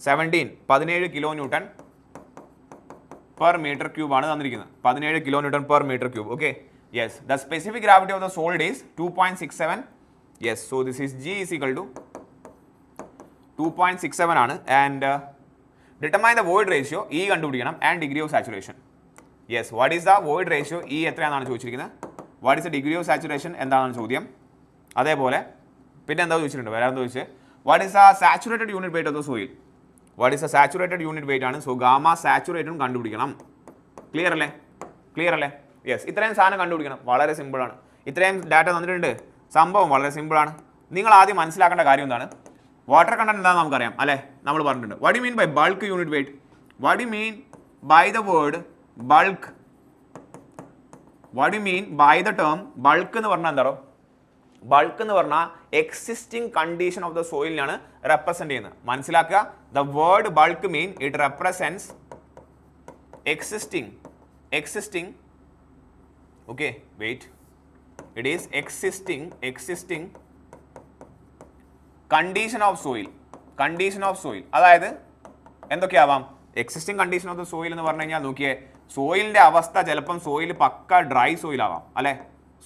17 kilo newton per metre cube ആണ് തന്നിരിക്കുന്നത്. 17 kilo newton per metre cube. Okay, yes, the specific gravity of the solid is 2.67. Yes, so this is G = 2.67 ആണ്. And determine the void ratio, E കണ്ടുപിടിക്കണം, and degree of saturation. Yes, what is the void ratio? ഈ എത്രയാണെന്നാണ് ചോദിച്ചിരിക്കുന്നത്. What is the degree of saturation എന്താണെന്ന് ചോദ്യം. അതേപോലെ പിന്നെ എന്താ ചോദിച്ചിട്ടുണ്ട്, വേറെ എന്താ ചോദിച്ചത്? What is the saturated unit weight of the soil? What is the saturated unit weight ആണ്. സോ ഗാമ സാച്ചുറേറ്റും കണ്ടുപിടിക്കണം. ക്ലിയർ അല്ലേ? ക്ലിയർ അല്ലേ? യെസ്, ഇത്രയും സാധനം കണ്ടുപിടിക്കണം. വളരെ സിമ്പിളാണ്. ഇത്രയും ഡാറ്റ തന്നിട്ടുണ്ട്. സംഭവം വളരെ സിമ്പിളാണ്. നിങ്ങൾ ആദ്യം മനസ്സിലാക്കേണ്ട കാര്യം എന്താണ്? വാട്ടർ കണ്ടന്റ് എന്താണെന്ന് നമുക്കറിയാം അല്ലേ? നമ്മൾ പറഞ്ഞിട്ടുണ്ട്. What you mean by bulk unit weight? What you mean by the word bulk? What you mean by the term bulk എന്ന് പറഞ്ഞാൽ എന്താണോ? ബൾക്ക് എന്ന് പറഞ്ഞാൽ എക്സിസ്റ്റിംഗ് കണ്ടീഷൻ ഓഫ് ദ സോയിലിനാണ് റെപ്രസെന്റ് ചെയ്യുന്നത്. മനസ്സിലാക്കുക. The word bulk mean it represents existing okay wait it is existing condition of soil അതായത് എന്തൊക്കെയാവാം? Existing condition of the soil എന്ന് പറഞ്ഞു കഴിഞ്ഞാൽ നോക്കിയേ, സോയിലിന്റെ അവസ്ഥ ചിലപ്പം സോയിൽ പക്ക ഡ്രൈ സോയിൽ ആവാം അല്ലേ?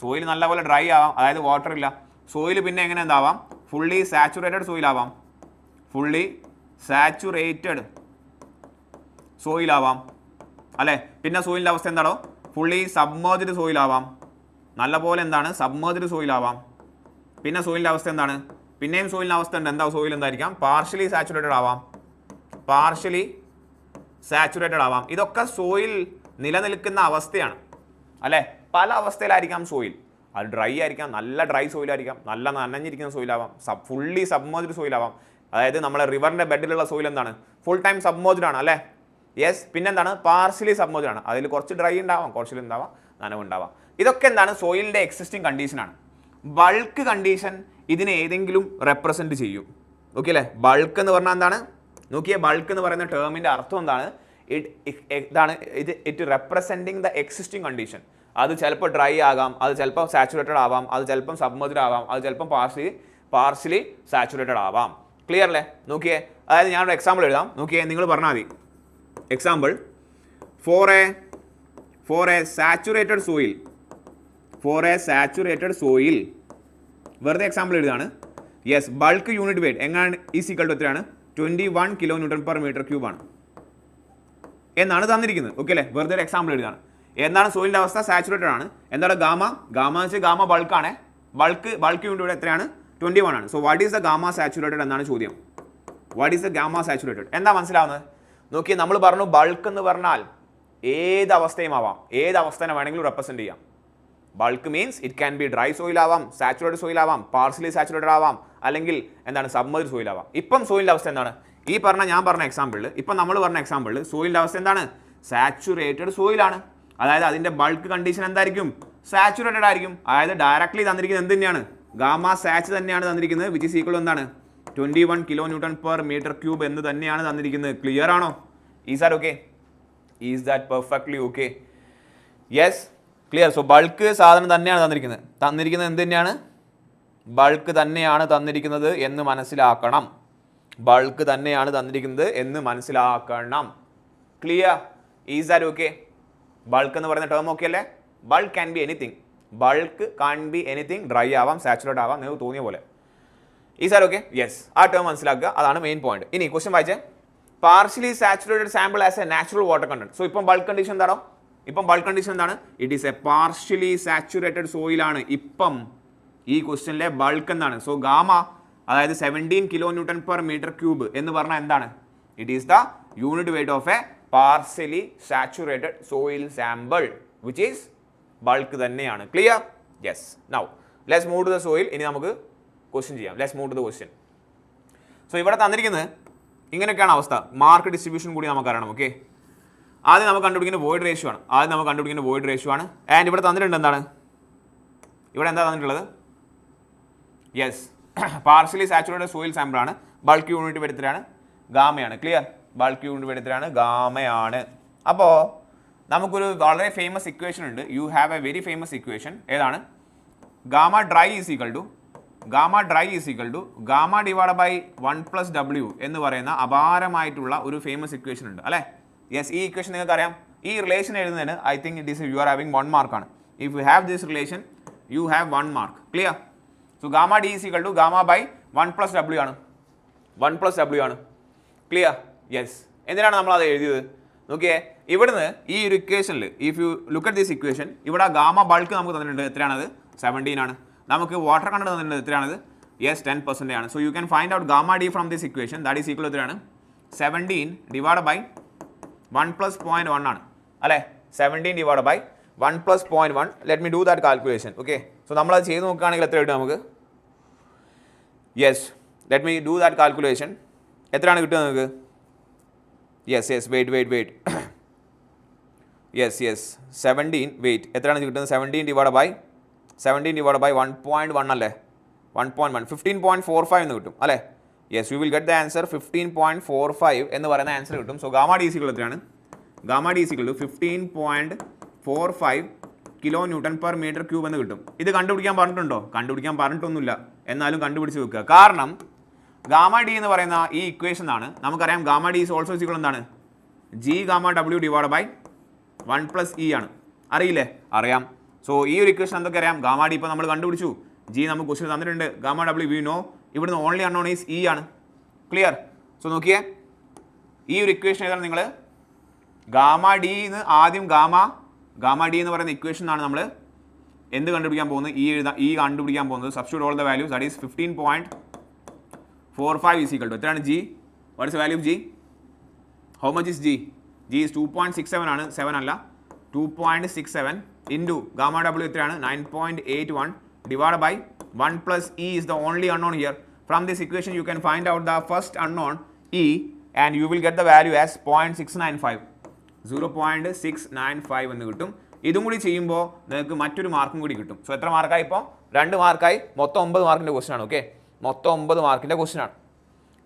സോയിൽ നല്ലപോലെ ഡ്രൈ ആവാം, അതായത് വാട്ടർ ഇല്ല. സോയിൽ പിന്നെ എങ്ങനെ എന്താവാം? ഫുള്ളി സാച്ചുറേറ്റഡ് സോയിൽ ആവാം. ഫുള്ളി സാച്ചുറേറ്റഡ് സോയിൽ ആവാം അല്ലേ? പിന്നെ സോയിലിൻ്റെ അവസ്ഥ എന്താണോ? ഫുള്ളി സബ്മേർജ്ഡ് സോയിലാവാം. നല്ലപോലെ എന്താണ്? സബ്മേർജ്ഡ് സോയിലാവാം. പിന്നെ സോയിലിൻ്റെ അവസ്ഥ എന്താണ്? പിന്നെയും സോയിലിൻ്റെ അവസ്ഥ ഉണ്ട്. എന്താ സോയിൽ എന്തായിരിക്കാം? പാർഷ്യലി സാച്ചുറേറ്റഡ് ആവാം. പാർഷ്യലി സാച്ചുറേറ്റഡ് ആവാം. ഇതൊക്കെ സോയിൽ നിലനിൽക്കുന്ന അവസ്ഥയാണ് അല്ലേ? പല അവസ്ഥയിലായിരിക്കാം സോയിൽ. അത് ഡ്രൈ ആയിരിക്കാം, നല്ല ഡ്രൈ സോയിലായിരിക്കാം, നല്ല നനഞ്ഞിരിക്കുന്ന സോയിലാവാം, ഫുള്ളി സബ്മേർജ്ഡ് സോയിലാവാം. അതായത് നമ്മളെ റിവറിൻ്റെ ബെഡിലുള്ള സോയിൽ എന്താണ്? ഫുൾ ടൈം സബ്മേർജ്ഡ് ആണ് അല്ലേ? യെസ്. പിന്നെന്താണ്? പാർഷ്യലി സബ്മേർജ്ഡ് ആണ്. അതിൽ കുറച്ച് ഡ്രൈ ഉണ്ടാവാം, കുറച്ചിൽ ഉണ്ടാവാം, നനവുണ്ടാവാം. ഇതൊക്കെ എന്താണ്? സോയിലിൻ്റെ എക്സിസ്റ്റിംഗ് കണ്ടീഷനാണ്. ബൾക്ക് കണ്ടീഷൻ ഇതിനെ ഏതെങ്കിലും റെപ്രസെൻറ്റ് ചെയ്യും. ഓക്കെ അല്ലേ? ബൾക്ക് എന്ന് പറഞ്ഞാൽ എന്താണ്? നോക്കിയേ, ബൾക്ക് എന്ന് പറയുന്ന ടേമിൻ്റെ അർത്ഥം എന്താണ്? It representing the existing condition. അത് ചിലപ്പോൾ ഡ്രൈ ആകാം, അത് ചിലപ്പോൾ സാച്ചുറേറ്റഡ് ആവാം, അത് ചിലപ്പം സബ്മേർജ്ഡ് ആവാം, അത് ചിലപ്പം പാർഷ്യലി സാച്ചുറേറ്റഡ് ആവാം. ക്ലിയർ അല്ലേ? നോക്കിയേ, അതായത് ഞാനൊരു എക്സാമ്പിൾ എഴുതാം. നോക്കിയേ, നിങ്ങൾ പറഞ്ഞാൽ മതി. Example, for a saturated soil, വെറുതെ എക്സാമ്പിൾ എഴുതാണ്. യെസ്, ബൾക്ക് യൂണിറ്റ് വെയിറ്റ് എങ്ങനെയാണ്? ഈസ് ഈക്വൽ ടു എത്രയാണ്? 21 kN/m³ ആണ് എന്നാണ് തന്നിരിക്കുന്നത്. ഓക്കെ അല്ലേ? വെറുതെ ഒരു എക്സാമ്പിൾ എഴുതാണ്. എന്താണ് സോയിലിൻ്റെ അവസ്ഥ? സാച്ചുറേറ്റഡ് ആണ്. എന്താണ് ഗാമ? ഗാമ എന്ന് വെച്ചാൽ ഗാമ ബൾക്കാണ്. ബൾക്ക് യൂണിറ്റ് വെയിറ്റ് എത്രയാണ്? 21 ആണ്. So what is the gamma saturated എന്നാണ് ചോദ്യം. What is the gamma saturated? എന്താ മനസ്സിലാവുന്നത്? നോക്കി, നമ്മൾ പറഞ്ഞു ബൾക്ക് എന്ന് പറഞ്ഞാൽ ഏത് അവസ്ഥയും ആവാം, ഏത് അവസ്ഥനെ വേണമെങ്കിലും റെപ്രസെൻറ്റ് ചെയ്യാം. Bulk means it can be dry soil ആവാം, സാച്ചുറേറ്റഡ് സോയിൽ ആവാം, പാർഷ്യലി സാച്ചുറേറ്റഡ് ആവാം, അല്ലെങ്കിൽ എന്താണ് സബ്മേർജ്ഡ് സോയിൽ ആവാം. ഇപ്പം സോയിലിൻ്റെ അവസ്ഥ എന്താണ്? ഞാൻ പറഞ്ഞ എക്സാമ്പിളിൽ, ഇപ്പം നമ്മൾ പറഞ്ഞ എക്സാമ്പിളിൽ സോയിലിൻ്റെ അവസ്ഥ എന്താണ്? സാച്ചുറേറ്റഡ് സോയിലാണ്. അതായത് അതിൻ്റെ ബൾക്ക് കണ്ടീഷൻ എന്തായിരിക്കും? സാച്ചുറേറ്റഡ് ആയിരിക്കും. അതായത് ഡയറക്ട്ലി തന്നിരിക്കുന്നത് എന്ത് തന്നെയാണ്? ഗാമ സാച്ച് തന്നെയാണ് തന്നിരിക്കുന്നത്. വിച്ച് ഈസ് ഈക്വൽ എന്താണ്? 21 kN/m³ എന്ന് തന്നെയാണ് തന്നിരിക്കുന്നത്. ക്ലിയർ ആണോ? Is that okay? Is that perfectly okay? Yes, clear. So bulk സാധനം തന്നെയാണ് തന്നിരിക്കുന്നത് എന്ത് തന്നെയാണ്? ബൾക്ക് തന്നെയാണ് തന്നിരിക്കുന്നത് എന്ന് മനസ്സിലാക്കണം. ബൾക്ക് തന്നെയാണ് തന്നിരിക്കുന്നത് എന്ന് മനസ്സിലാക്കണം. Clear? Is that okay? Bulk എന്ന് പറയുന്ന ടേം ഓക്കെ അല്ലേ? Bulk can be anything. Bulk can be anything. Dry ആവാം, സാച്ചുറേറ്റ് ആവാം, നിങ്ങൾക്ക് തോന്നിയ പോലെ. Is are okay? യെസ്, ആ ടേം മനസ്സിലാക്കുക. അതാണ് മെയിൻ പോയിന്റ്. ഇനി ക്വസ്റ്റ്യൻ വായിച്ചേ. Partially saturated sample as a natural water content. So ഇപ്പം ബൾക്ക് കണ്ടീഷൻ എന്താണോ? എന്താണ്? It is a partially saturated soil ആണ്. ഇപ്പം ഈ ക്വസ്റ്റ്യനിലെ ബൾക്ക് എന്താണ്? സോ ഗാമ, അതായത് 17 kN/m³ എന്ന് പറഞ്ഞാൽ എന്താണ്? It is the unit weight of a partially saturated soil sample, which is bulk തന്നെയാണ്. Clear? Yes. Now let's move to the soil. ഇനി നമുക്ക് ക്വസ്റ്റ്യൻ ചെയ്യാം. Let's move to the question. So ഇവിടെ തന്നിരിക്കുന്നത് ഇങ്ങനെയൊക്കെയാണ് അവസ്ഥ. മാർക്ക് ഡിസ്ട്രിബ്യൂഷൻ കൂടി നമുക്ക് അറിയണം. ഓക്കെ, ആദ്യം നമുക്ക് കണ്ടുപിടിക്കുന്ന വോയിഡ് റേഷ്യോ ആണ്. ആൻഡ് ഇവിടെ തന്നിട്ടുണ്ട് എന്താണ്? ഇവിടെ എന്താ തന്നിട്ടുള്ളത്? Yes, partially saturated soil sample ആണ്. ബൾക്ക് യൂണിറ്റ് വെയിറ്റ് എത്രയാണ്? ഗാമയാണ്. ക്ലിയർ? ബൾക്ക് യൂണിറ്റ് വെയിറ്റ് എത്രയാണ്? ഗാമയാണ്. അപ്പോൾ നമുക്കൊരു വളരെ ഫേമസ് ഇക്വേഷൻ ഉണ്ട്. You have a very famous equation. ഏതാണ്? Gamma dry is equal to gamma divide by 1+W എന്ന് പറയുന്ന അപാരമായിട്ടുള്ള ഒരു ഫേമസ് ഇക്വേഷൻ ഉണ്ട് അല്ലേ? യെസ്, ഈ ഇക്വേഷൻ നിങ്ങൾക്ക് അറിയാം. ഈ റിലേഷൻ എഴുതുന്നതിന് I think it is you are having 1 മാർക്കാണ്. If you have this relation you have 1 mark. Clear? So gamma D is equal to gamma by 1+W ആണ്. 1+W ആണ്. ക്ലിയർ? യെസ്. എന്തിനാണ് നമ്മൾ അത് എഴുതിയത്? നോക്കിയേ, ഇവിടുന്ന് ഈ ഒരു ഇക്വേഷനിൽ if you look at this equation ഇവിടെ ഗാമ ബൾക്ക് നമുക്ക് തന്നിട്ടുണ്ട് എത്രയാണത് 17 ആണ്. നമുക്ക് വാട്ടർ കണ്ടന്റ് തന്നിട്ടുണ്ട് എത്രയാണത് യെസ് 10% ആണ്. So you can find out gamma D from this equation that is equal എത്രയാണ് 17 ഡിവൈഡ് ബൈ 1 പ്ലസ് 0.1 ആണ് അല്ലേ. 17 divide by 1 plus 0.1. Let me do that calculation. Okay, so നമ്മളത് ചെയ്ത് നോക്കുകയാണെങ്കിൽ എത്ര കിട്ടും നമുക്ക്? Yes, let me do that calculation. എത്രയാണ് കിട്ടുക നിങ്ങൾക്ക്? Yes yes wait yes 17 wait എത്രയാണ് കിട്ടുന്നത്? 17 ഡിവൈഡ് ബൈ 1.1 അല്ലേ, 1.1 15.45 എന്ന് കിട്ടും അല്ലേ. Yes, you will get the answer 15.45 എന്ന് പറയുന്ന ആൻസർ കിട്ടും. സോ ഗാമ ഡി സികൾ എത്രയാണ്? ഗാമ ഡി സികൾ 15.45 kilo newton per metre cube എന്ന് കിട്ടും. ഇത് കണ്ടുപിടിക്കാൻ പറഞ്ഞിട്ടുണ്ടോ? കണ്ടുപിടിക്കാൻ പറഞ്ഞിട്ടൊന്നുമില്ല, എന്നാലും കണ്ടുപിടിച്ച് വെക്കുക. കാരണം ഗാമ ഡി എന്ന് പറയുന്ന ഈ ഇക്വേഷൻ ആണ് നമുക്കറിയാം. Gamma D is also equal എന്താണ്? G gamma W divide by 1 plus E ആണ്. അറിയില്ലേ? അറിയാം. സോ ഈ ഒരു ഇക്വേഷൻ എന്തൊക്കെ അറിയാം? ഗാമ ഡി ഇപ്പോൾ നമ്മൾ കണ്ടുപിടിച്ചു. ജി നമുക്ക് ക്വസ്റ്റ്യൻ തന്നിട്ടുണ്ട്. Gamma W we know. ഇവിടുന്ന് ഓൺലി അൺനോൺ ഈസ് ഇ ആണ്. ക്ലിയർ? സോ നോക്കിയേ, ഈ ഒരു ഇക്വേഷൻ ഏതാണ് നിങ്ങൾ? ഗാമ ഡി എന്ന് ആദ്യം ഗാമ ഡി എന്ന് പറയുന്ന ഇക്വേഷൻ ആണ് നമ്മൾ എന്ത് കണ്ടുപിടിക്കാൻ പോകുന്നത്? ഈ കണ്ടുപിടിക്കാൻ പോകുന്നത്. Substitute all the values that is 15.45 is equal to എത്രയാണ്? G what is the value of G? How much is G? G is 2.67 ആണ്, 7 അല്ല. 2.67 ഇൻറ്റു ഗാമ ഡബ്ല്യു എത്രയാണ്? 9.81 divide by 1 plus E is the only unknown here. From this equation you can find out the first unknown E and you will get the value as 0.695 എന്ന് കിട്ടും. ഇതും കൂടി ചെയ്യുമ്പോൾ നിങ്ങൾക്ക് മറ്റൊരു മാർക്കും കൂടി കിട്ടും. സോ എത്ര മാർക്കായി ഇപ്പോൾ? 2 മാർക്കായി. മൊത്തം 9 മാർക്കിൻ്റെ ക്വസ്റ്റൻ ആണ്. ഓക്കെ, മൊത്തം 9 മാർക്കിൻ്റെ ക്വസ്റ്റൻ ആണ്.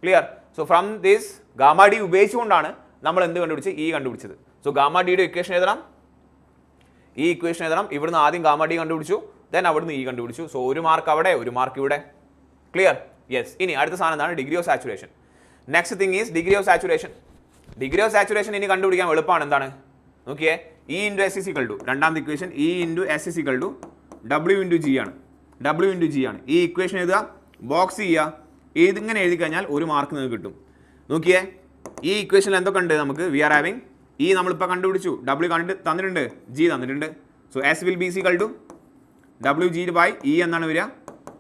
Clear? So from this gamma D ഉപയോഗിച്ചുകൊണ്ടാണ് നമ്മൾ എന്ത് കണ്ടുപിടിച്ചത്? ഇ കണ്ടുപിടിച്ചത്. സോ ഗാമ ഡിയുടെ ഇക്വേഷൻ എഴുതണം, ഈ ഇക്വേഷൻ എഴുതണം. ഇവിടുന്ന് ആദ്യം ഗാമ ഡി കണ്ടുപിടിച്ചു, ദെൻ അവിടുന്ന് ഇ കണ്ടുപിടിച്ചു. സോ 1 മാർക്ക് അവിടെ, 1 മാർക്ക് ഇവിടെ. ക്ലിയർ? യെസ്. ഇനി അടുത്ത സാധനം എന്താണ്? Degree of saturation. Next thing is degree of saturation. Degree of saturation ഇനി കണ്ടുപിടിക്കാൻ എളുപ്പമാണ്. എന്താണ്? നോക്കിയേ, E into S is equal to രണ്ടാമത്തെ equation E into S is equal to W into G ആണ്. ഡബ്ല്യു ഇൻറ്റു ജി ആണ്. ഈ equation എഴുതുക, ബോക്സ് ചെയ്യുക. ഇതിങ്ങനെ എഴുതി കഴിഞ്ഞാൽ 1 മാർക്ക് നിങ്ങൾക്ക് കിട്ടും. നോക്കിയേ, ഈ ഇക്വേഷനിൽ എന്തൊക്കെ ഉണ്ട് നമുക്ക്? വി ആർ ഹാവിങ് ഇ നമ്മളിപ്പോൾ കണ്ടുപിടിച്ചു, ഡബ്ല്യു തന്നിട്ടുണ്ട്, ജി തന്നിട്ടുണ്ട്. So S will be see equal to W G by E എന്നാണ് വരിക.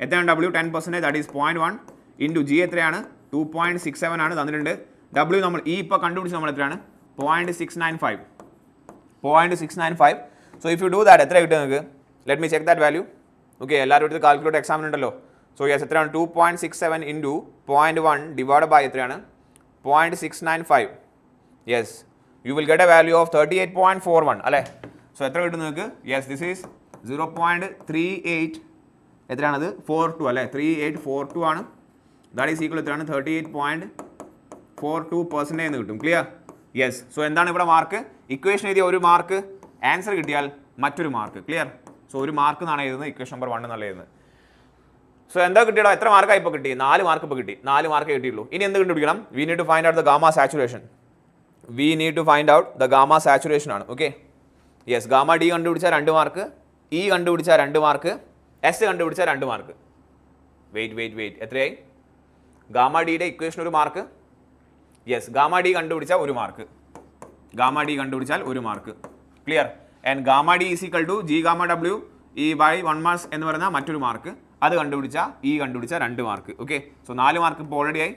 എത്രയാണ് W? 10%, that is 0.1 into G എത്രയാണ്? 2.67 ആണ് തന്നിട്ടുണ്ട്. ഡബ്ല്യു നമ്മൾ ഇ ഇപ്പോൾ കണ്ടുപിടിച്ച് നമ്മൾ എത്രയാണ്? 0.695. So if you do that എത്ര കിട്ടും നിങ്ങൾക്ക്? Let me check that value. Okay, എല്ലാവരും എടുത്ത് കാൽക്കുലേറ്റ് എക്സാമിന് ഉണ്ടല്ലോ. സോ യെസ്, എത്രയാണ്? 2.67 ഇൻറ്റു 0.1 ഡിവൈഡ് ബൈ എത്രയാണ്? 0.695. Yes, you will get A value of 38.41 അല്ലേ. സോ എത്ര കിട്ടും നിങ്ങൾക്ക്? Yes, this is 0.38 എത്രയാണത്? 42 അല്ലേ. 3842 ആണ്. ദാറ്റ് ഈസ് ഈക്വൽ എത്രയാണ്? 38.42% എന്ന് കിട്ടും. ക്ലിയർ? യെസ്. സോ എന്താണ് ഇവിടെ മാർക്ക്? ഇക്വേഷൻ എഴുതിയ 1 മാർക്ക്, ആൻസർ കിട്ടിയാൽ മറ്റൊരു മാർക്ക്. ക്ലിയർ? സോ 1 മാർക്ക് എന്നാണ് എഴുതുന്നത്, ഇക്വേഷൻ നമ്പർ 1 എന്നല്ല എഴുതുന്നത്. സോ എന്താ കിട്ടിയടോ? എത്ര മാർക്കായി ഇപ്പോൾ കിട്ടി? 4 മാർക്ക് ഇപ്പോൾ കിട്ടി. 4 മാർക്കേ കിട്ടിയുള്ളൂ. ഇനി എന്ത് കണ്ടുപിടിക്കണം? We need to find out the gamma saturation. We need to find out the gamma saturation ആണ്. Okay, yes. ഗാമ ഡി കണ്ടുപിടിച്ചാൽ 2 മാർക്ക്, ഇ കണ്ടുപിടിച്ചാൽ 2 മാർക്ക്, എസ് കണ്ടുപിടിച്ചാൽ 2 മാർക്ക്. വെയിറ്റ് എത്രയായി? ഗാമ ഡിയുടെ equation 1 mark. Yes, gamma D കണ്ടുപിടിച്ചാൽ 1 mark. Gamma D കണ്ടുപിടിച്ചാൽ 1 mark. Clear? And gamma D is equal to G gamma W E by 1 mark എന്ന് പറയുന്ന മറ്റൊരു മാർക്ക്. അത് കണ്ടുപിടിച്ചാൽ ഇ കണ്ടുപിടിച്ചാൽ 2 മാർക്ക്. ഓക്കെ, സോ 4 മാർക്ക് ഇപ്പോൾ ഓൾറെഡി ആയി.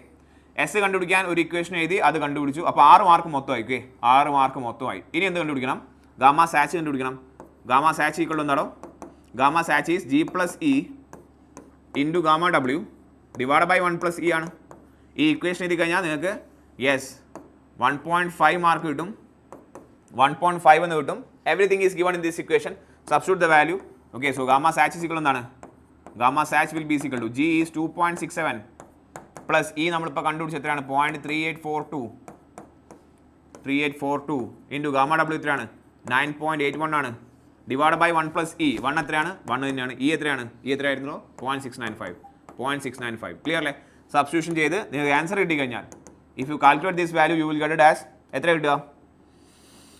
എസ് കണ്ടുപിടിക്കാൻ ഒരു ഇക്വേഷൻ എഴുതി, അത് കണ്ടുപിടിച്ചു. അപ്പോൾ 6 മാർക്ക് മൊത്തമായി. ഓക്കെ, 6 മാർക്ക് മൊത്തമായി. ഇനി എന്ത് കണ്ടുപിടിക്കണം? ഗാമ സാച്ച് കണ്ടുപിടിക്കണം. ഗാമ സാച്ച് ഈക്വൽ എന്താണോ? Gamma sat is G plus E into gamma W divide by 1 plus E ആണ്. ഈ ഇക്വേഷൻ എഴുതി കഴിഞ്ഞാൽ നിങ്ങൾക്ക് യെസ് 1.5 മാർക്ക് കിട്ടും. 1.5 എന്ന് കിട്ടും. Everything is given in this equation. Substitute the value. Okay, so gamma sat equal എന്താണ്? Gamma sat will be equal to G is 2.67 plus E നമ്മളിപ്പോൾ കണ്ടുപിടിച്ച് എത്രയാണ്? 0.3842 ഇൻറ്റു ഗാമ ഡബ്ല്യു എത്രയാണ്? 9.81 ആണ്. Divide by 1 plus E. 1 എത്രയാണ്? 1 തന്നെയാണ്. E എത്രയാണ്? E എത്രയായിരുന്നല്ലോ? 0.695. Clear അല്ലേ? സബ്സ്റ്റിറ്റ്യൂഷൻ ചെയ്ത് നിങ്ങൾക്ക് ആൻസർ കിട്ടി കഴിഞ്ഞാൽ if you calculate this value U will get it as എത്ര കിട്ടുക?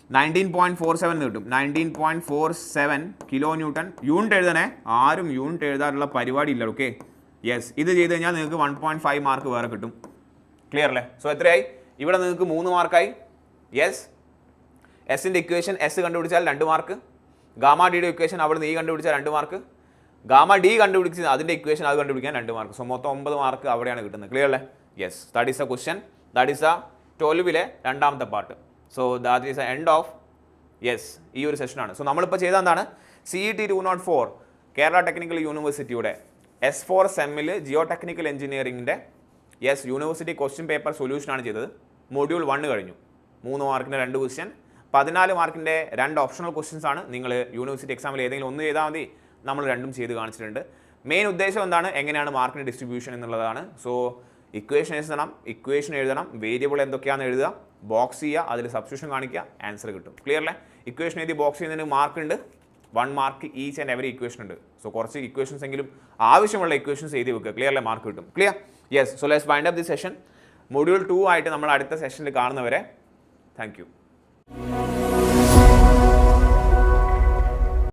19.47 എന്ന് കിട്ടും. 19.47 കിലോ ന്യൂട്ടൺ. യൂണിറ്റ് എഴുതണേ, ആരും യൂണിറ്റ് എഴുതാനുള്ള പരിപാടി ഇല്ല. Okay, yes. ഇത് ചെയ്ത് കഴിഞ്ഞാൽ നിങ്ങൾക്ക് 1.5 മാർക്ക് വേറെ കിട്ടും. ക്ലിയർ അല്ലേ? സോ എത്രയായി? ഇവിടെ നിങ്ങൾക്ക് 3 മാർക്കായി. യെസ്, എസിൻ്റെ ഇക്വേഷൻ എസ് കണ്ടുപിടിച്ചാൽ 2 മാർക്ക്, ഗാമ ഡിയുടെ ഇക്വേഷൻ അവിടെ നിന്ന് കണ്ടുപിടിച്ചാൽ 2 മാർക്ക്, ഗാമ ഡി കണ്ടുപിടിച്ച് അതിൻ്റെ ഇക്വേഷൻ അത് കണ്ടുപിടിക്കാൻ 2 മാർക്ക്. സോ മൊത്തം 9 മാർക്ക് അവിടെയാണ് കിട്ടുന്നത്. ക്ലിയർ അല്ലേ? Yes, that is a question, that is a 12ലെ രണ്ടാമത്തെ part. So that is a end of yes ഈ ഒരു സെഷനാണ്. സോ നമ്മളിപ്പോൾ ചെയ്ത എന്താണ്, CET 204 കേരള ടെക്നിക്കൽ യൂണിവേഴ്സിറ്റിയുടെ S4 സെമ്മിൽ ജിയോ ടെക്നിക്കൽ എഞ്ചിനീയറിംഗിൻ്റെ യൂണിവേഴ്സിറ്റി ക്വസ്റ്റ്യൻ പേപ്പർ സൊല്യൂഷനാണ് ചെയ്തത്. മൊഡ്യൂൾ 1 കഴിഞ്ഞു. 3 മാർക്കിൻ്റെ 2 ക്വസ്റ്റ്യൻ, 14 മാർക്കിൻ്റെ 2 ഓപ്ഷണൽ ക്വസ്റ്റ്യൻസ് ആണ്. നിങ്ങൾ യൂണിവേഴ്സിറ്റി എക്സാമിൽ ഏതെങ്കിലും ഒന്ന് ചെയ്താൽ മതി, നമ്മൾ രണ്ടും ചെയ്ത് കാണിച്ചിട്ടുണ്ട്. മെയിൻ ഉദ്ദേശം എന്താണ്, എങ്ങനെയാണ് മാർക്കിൻ്റെ ഡിസ്ട്രിബ്യൂഷൻ എന്നുള്ളതാണ്. സോ ഇക്വേഷൻ എഴുതണം, വേരിയബിൾ എന്തൊക്കെയാണെന്ന് എഴുതുക, ബോക്സ് ചെയ്യുക, അതിൽ സബ്സ്റ്റിറ്റ്യൂഷൻ കാണിക്കുക, ആൻസർ കിട്ടും. ക്ലിയർ അല്ലേ? ഇക്വേഷൻ എഴുതി ബോക്സ് ചെയ്യുന്നതിന് മാർക്ക് ഉണ്ട്, 1 mark each and every equation ഉണ്ട്. സോ കുറച്ച് ഇക്വേഷൻസ് എങ്കിലും ആവശ്യമുള്ള ഇക്വേഷൻസ് എഴുതി വെക്കുക. ക്ലിയർ അല്ലേ? മാർക്ക് കിട്ടും. Clear? Yes. So let's wind up the session. Module 2 ആയിട്ട് നമ്മൾ അടുത്ത സെഷനിൽ കാണുന്നവരെ താങ്ക് യു.